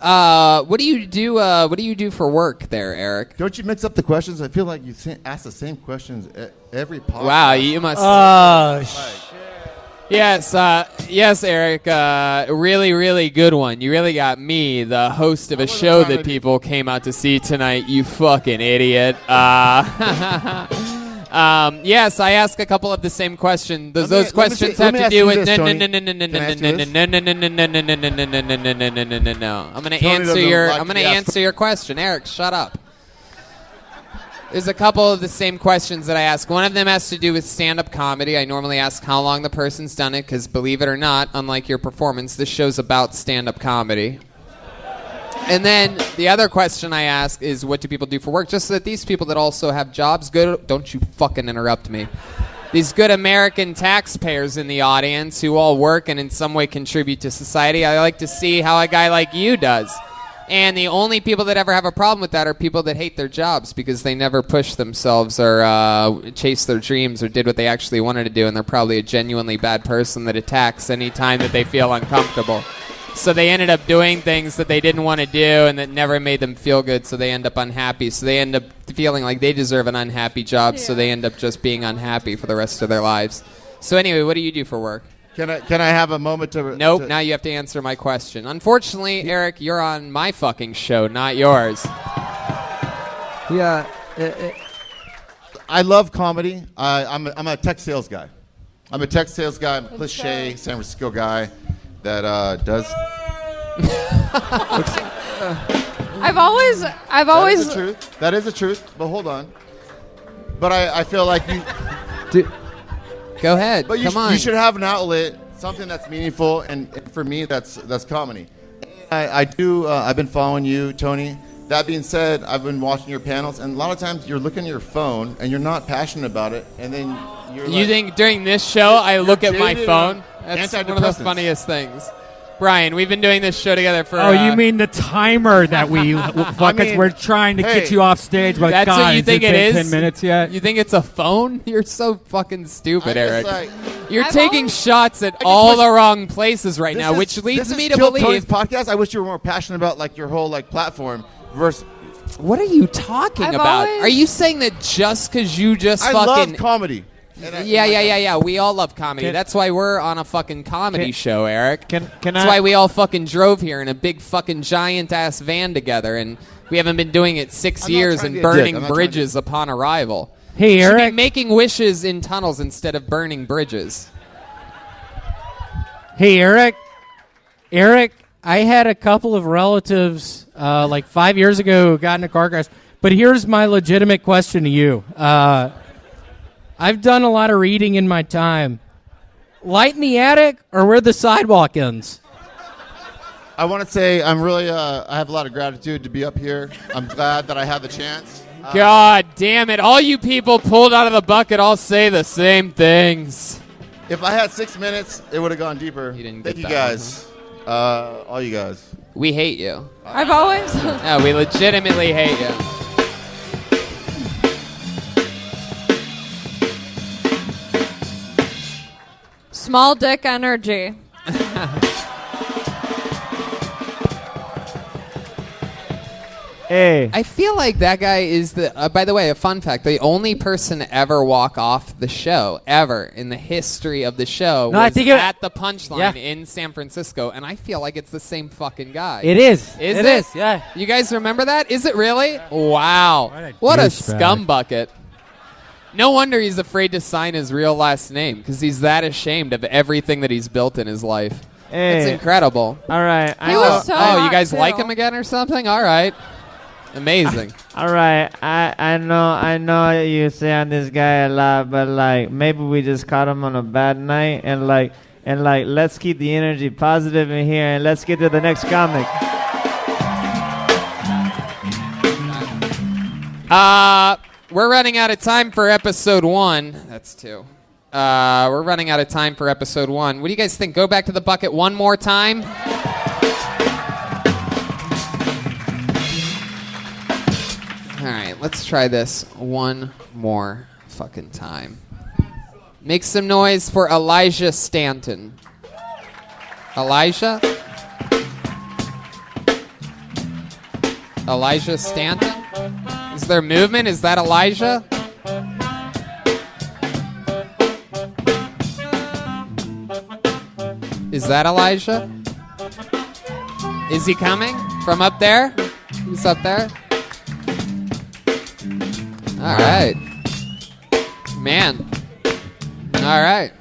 What do you do? What do you do for work there, Eric? Don't you mix up the questions? I feel like you ask the same questions every podcast. Wow, you must. Oh shit. Yes, yes, Eric. Really, really good one. You really got me, the host of a show that people came out to see tonight. You fucking idiot. Yes, I ask a couple of the same questions. Those questions have to do with no. I'm going to answer your question, Eric. Shut up. There's a couple of the same questions that I ask. One of them has to do with stand-up comedy. I normally ask how long the person's done it, because believe it or not, unlike your performance, this show's about stand-up comedy. And then the other question I ask is, what do people do for work? Just so that these people that also have jobs, don't you fucking interrupt me. These good American taxpayers in the audience who all work and in some way contribute to society, I like to see how a guy like you does. And the only people that ever have a problem with that are people that hate their jobs because they never pushed themselves or chased their dreams or did what they actually wanted to do, and they're probably a genuinely bad person that attacks any time that they feel uncomfortable. So they ended up doing things that they didn't want to do and that never made them feel good, so they end up unhappy. So they end up feeling like they deserve an unhappy job, so they end up just being unhappy for the rest of their lives. So anyway, what do you do for work? Can I have a moment to... Nope, now you have to answer my question. Unfortunately, Eric, you're on my fucking show, not yours. Yeah. I love comedy. I'm a tech sales guy. I'm a tech sales guy. I'm a cliche San Francisco guy that does... I've always. That is the truth. That is the truth. But hold on. But I feel like you. Go ahead. But Come on. You should have an outlet, something that's meaningful, and for me, that's comedy. I do. I've been following you, Tony. That being said, I've been watching your panels, and a lot of times you're looking at your phone and you're not passionate about it, and then you're. You like, think during this show I look at my phone? That's one of the antidepressants. funniest things. Brian, we've been doing this show together for. Oh, you mean the timer that we we're trying to get you off stage? But That's God, what you think has it been is? 10 minutes yet? You think it's a phone? You're so fucking stupid, Eric. You're I've taking shots at all the wrong places right now, which leads me to Tony's believe. podcast. I wish you were more passionate about like your whole like platform versus. What are you talking about? Are you saying that just because you just I fucking love comedy. Yeah. We all love comedy. That's why we're on a fucking comedy show, Eric. That's why we all fucking drove here in a big fucking giant ass van together, and we haven't been doing it 6 years and burning bridges upon arrival. Hey, Should be Eric. making wishes in tunnels instead of burning bridges. Hey, Eric. Eric, I had a couple of relatives like 5 years ago who got in a car crash. But here's my legitimate question to you. I've done a lot of reading in my time. Light in the attic or where the sidewalk ends? I want to say I'm really. I have a lot of gratitude to be up here. I'm glad that I had the chance. God damn it. All you people pulled out of the bucket all say the same things. If I had 6 minutes, it would have gone deeper. Thank you guys. All you guys. We hate you. I've always. No, we legitimately hate you. Small dick energy. Hey. I feel like that guy is the. By the way, a fun fact: the only person to ever walk off the show ever in the history of the show No, I was think at the Punchline Yeah. in San Francisco, and I feel like it's the same fucking guy. It is. Is It it? is, yeah. You guys remember that? Is it really? Wow. What a douchebag. scumbucket. No wonder he's afraid to sign his real last name because he's that ashamed of everything that he's built in his life. Hey. It's incredible. All right. He was so Oh, you hot, guys too. like him again or something? All right. Amazing. All right, I know you say on this guy a lot, but like maybe we just caught him on a bad night, and like let's keep the energy positive in here, and let's get to the next comic. We're running out of time for episode 1. That's 2. We're running out of time for episode 1. What do you guys think? Go back to the bucket one more time. All right, let's try this one more fucking time. Make some noise for Elijah Stanton. Elijah? Elijah Stanton? Is there movement? Is that Elijah? Is that Elijah? Is he coming from up there? Who's up there? All right. Man. All right.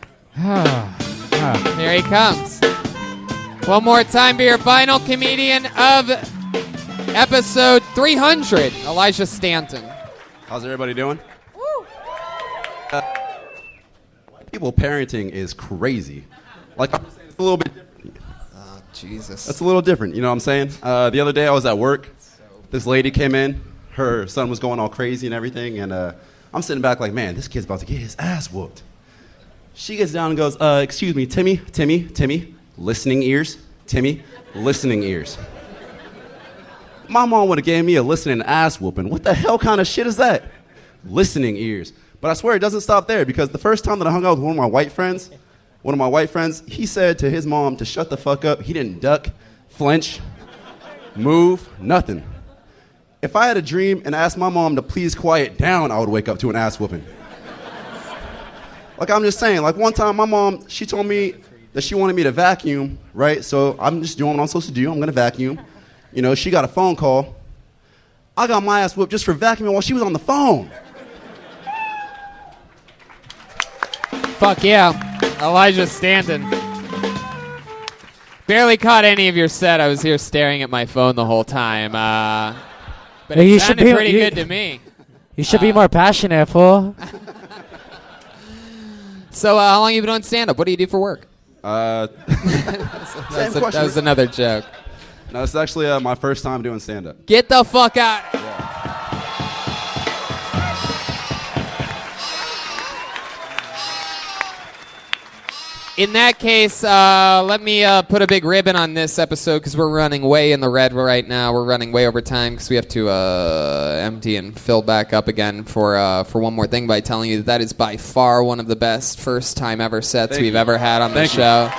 Here he comes. One more time, be your final comedian of episode 300, Elijah Stanton. How's everybody doing? People parenting is crazy. Like, it's a little bit different. Oh, Jesus. That's a little different, you know what I'm saying? The other day I was at work. This lady came in. Her son was going all crazy and everything, and I'm sitting back like, man, this kid's about to get his ass whooped. She gets down and goes, excuse me, Timmy, listening ears, Timmy, listening ears. My mom would have gave me a listening ass whooping. What the hell kind of shit is that? Listening ears. But I swear it doesn't stop there, because the first time that I hung out with one of my white friends, he said to his mom to shut the fuck up. He didn't duck, flinch, move, nothing. If I had a dream and asked my mom to please quiet down, I would wake up to an ass whooping. Like, I'm just saying, like, one time my mom, she told me that she wanted me to vacuum, right? So I'm just doing what I'm supposed to do. I'm going to vacuum. You know, she got a phone call. I got my ass whooped just for vacuuming while she was on the phone. Fuck yeah. Elijah Stanton. Barely caught any of your set. I was here staring at my phone the whole time. But Hey, it you should sounded be- pretty you- good to me. You should be more passionate, fool. So how long you been on stand-up? What do you do for work? Same That question. was another joke. No, it's actually my first time doing stand-up. Get the fuck out. In that case, let me put a big ribbon on this episode because we're running way in the red right now. We're running way over time because we have to empty and fill back up again for one more thing by telling you that is by far one of the best first-time ever sets Thank we've you. ever had on the Thank you. show.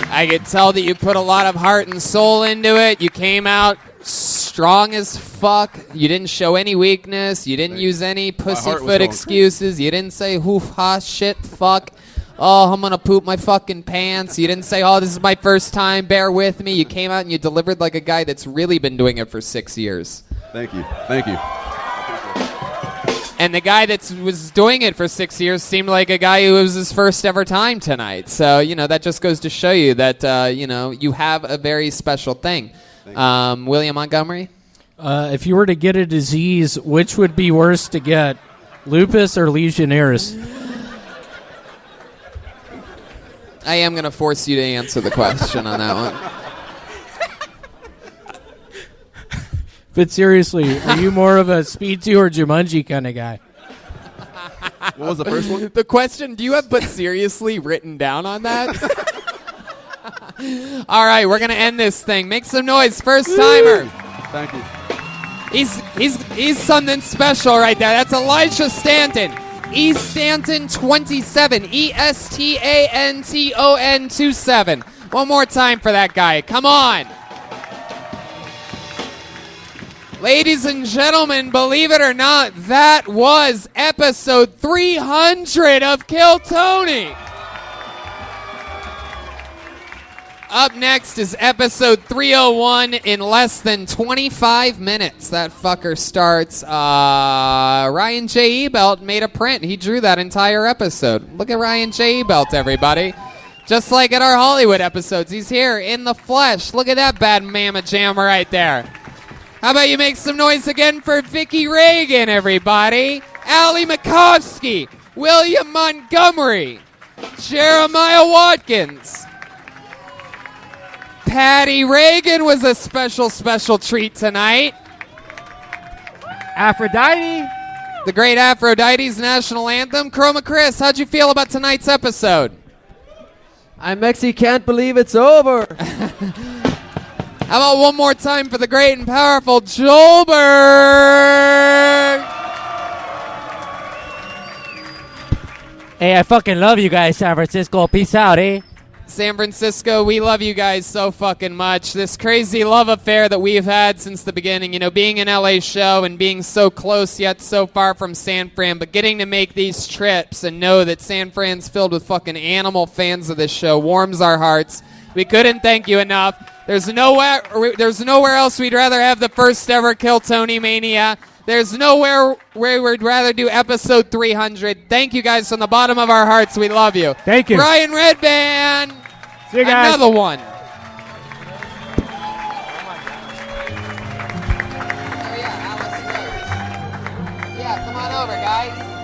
I could tell that you put a lot of heart and soul into it. You came out strong as fuck. You didn't show any weakness. You didn't use any heart was pussyfoot going excuses. You didn't say hoof, ha, shit, fuck. Oh, I'm going to poop my fucking pants. You didn't say, oh, this is my first time. Bear with me. You came out and you delivered like a guy that's really been doing it for 6 years. Thank you. Thank you. And the guy that was doing it for 6 years seemed like a guy who was his first ever time tonight. So, that just goes to show you that, you have a very special thing. William Montgomery? If you were to get a disease, which would be worse to get, lupus or Legionnaires? I am going to force you to answer the question on that one. But seriously, are you more of a Speed 2 or Jumanji kind of guy? What was the first one? The question, do you have "but seriously" written down on that? All right, we're going to end this thing. Make some noise, first timer. Thank you. He's something special right there. That's Elijah Stanton. E. Stanton 27. ESTANTON 27. One more time for that guy. Come on. Ladies and gentlemen, believe it or not, that was episode 300 of Kill Tony. Up next is episode 301 in less than 25 minutes. That fucker starts. Ryan J. Ebelt made a print. He drew that entire episode. Look at Ryan J. Ebelt, everybody. Just like at our Hollywood episodes, he's here in the flesh. Look at that bad mamma jamma right there. How about you make some noise again for Vicky Reagan, everybody? Allie Makovsky, William Montgomery, Jeremiah Watkins. Patty Reagan was a special treat tonight. Aphrodite. The great Aphrodite's national anthem. Chroma Chris, how'd you feel about tonight's episode? I Mexi can't believe it's over. How about one more time for the great and powerful Joelberg? Hey, I fucking love you guys, San Francisco. Peace out, eh? San Francisco, we love you guys so fucking much. This crazy love affair that we've had since the beginning, being an LA show and being so close yet so far from San Fran, but getting to make these trips and know that San Fran's filled with fucking animal fans of this show warms our hearts. We couldn't thank you enough. There's nowhere else we'd rather have the first ever Kill Tony Mania. There's nowhere where we'd rather do episode 300. Thank you guys from the bottom of our hearts. We love you. Thank you. Brian Redban. See you guys. Another one. Yeah, come on over, guys.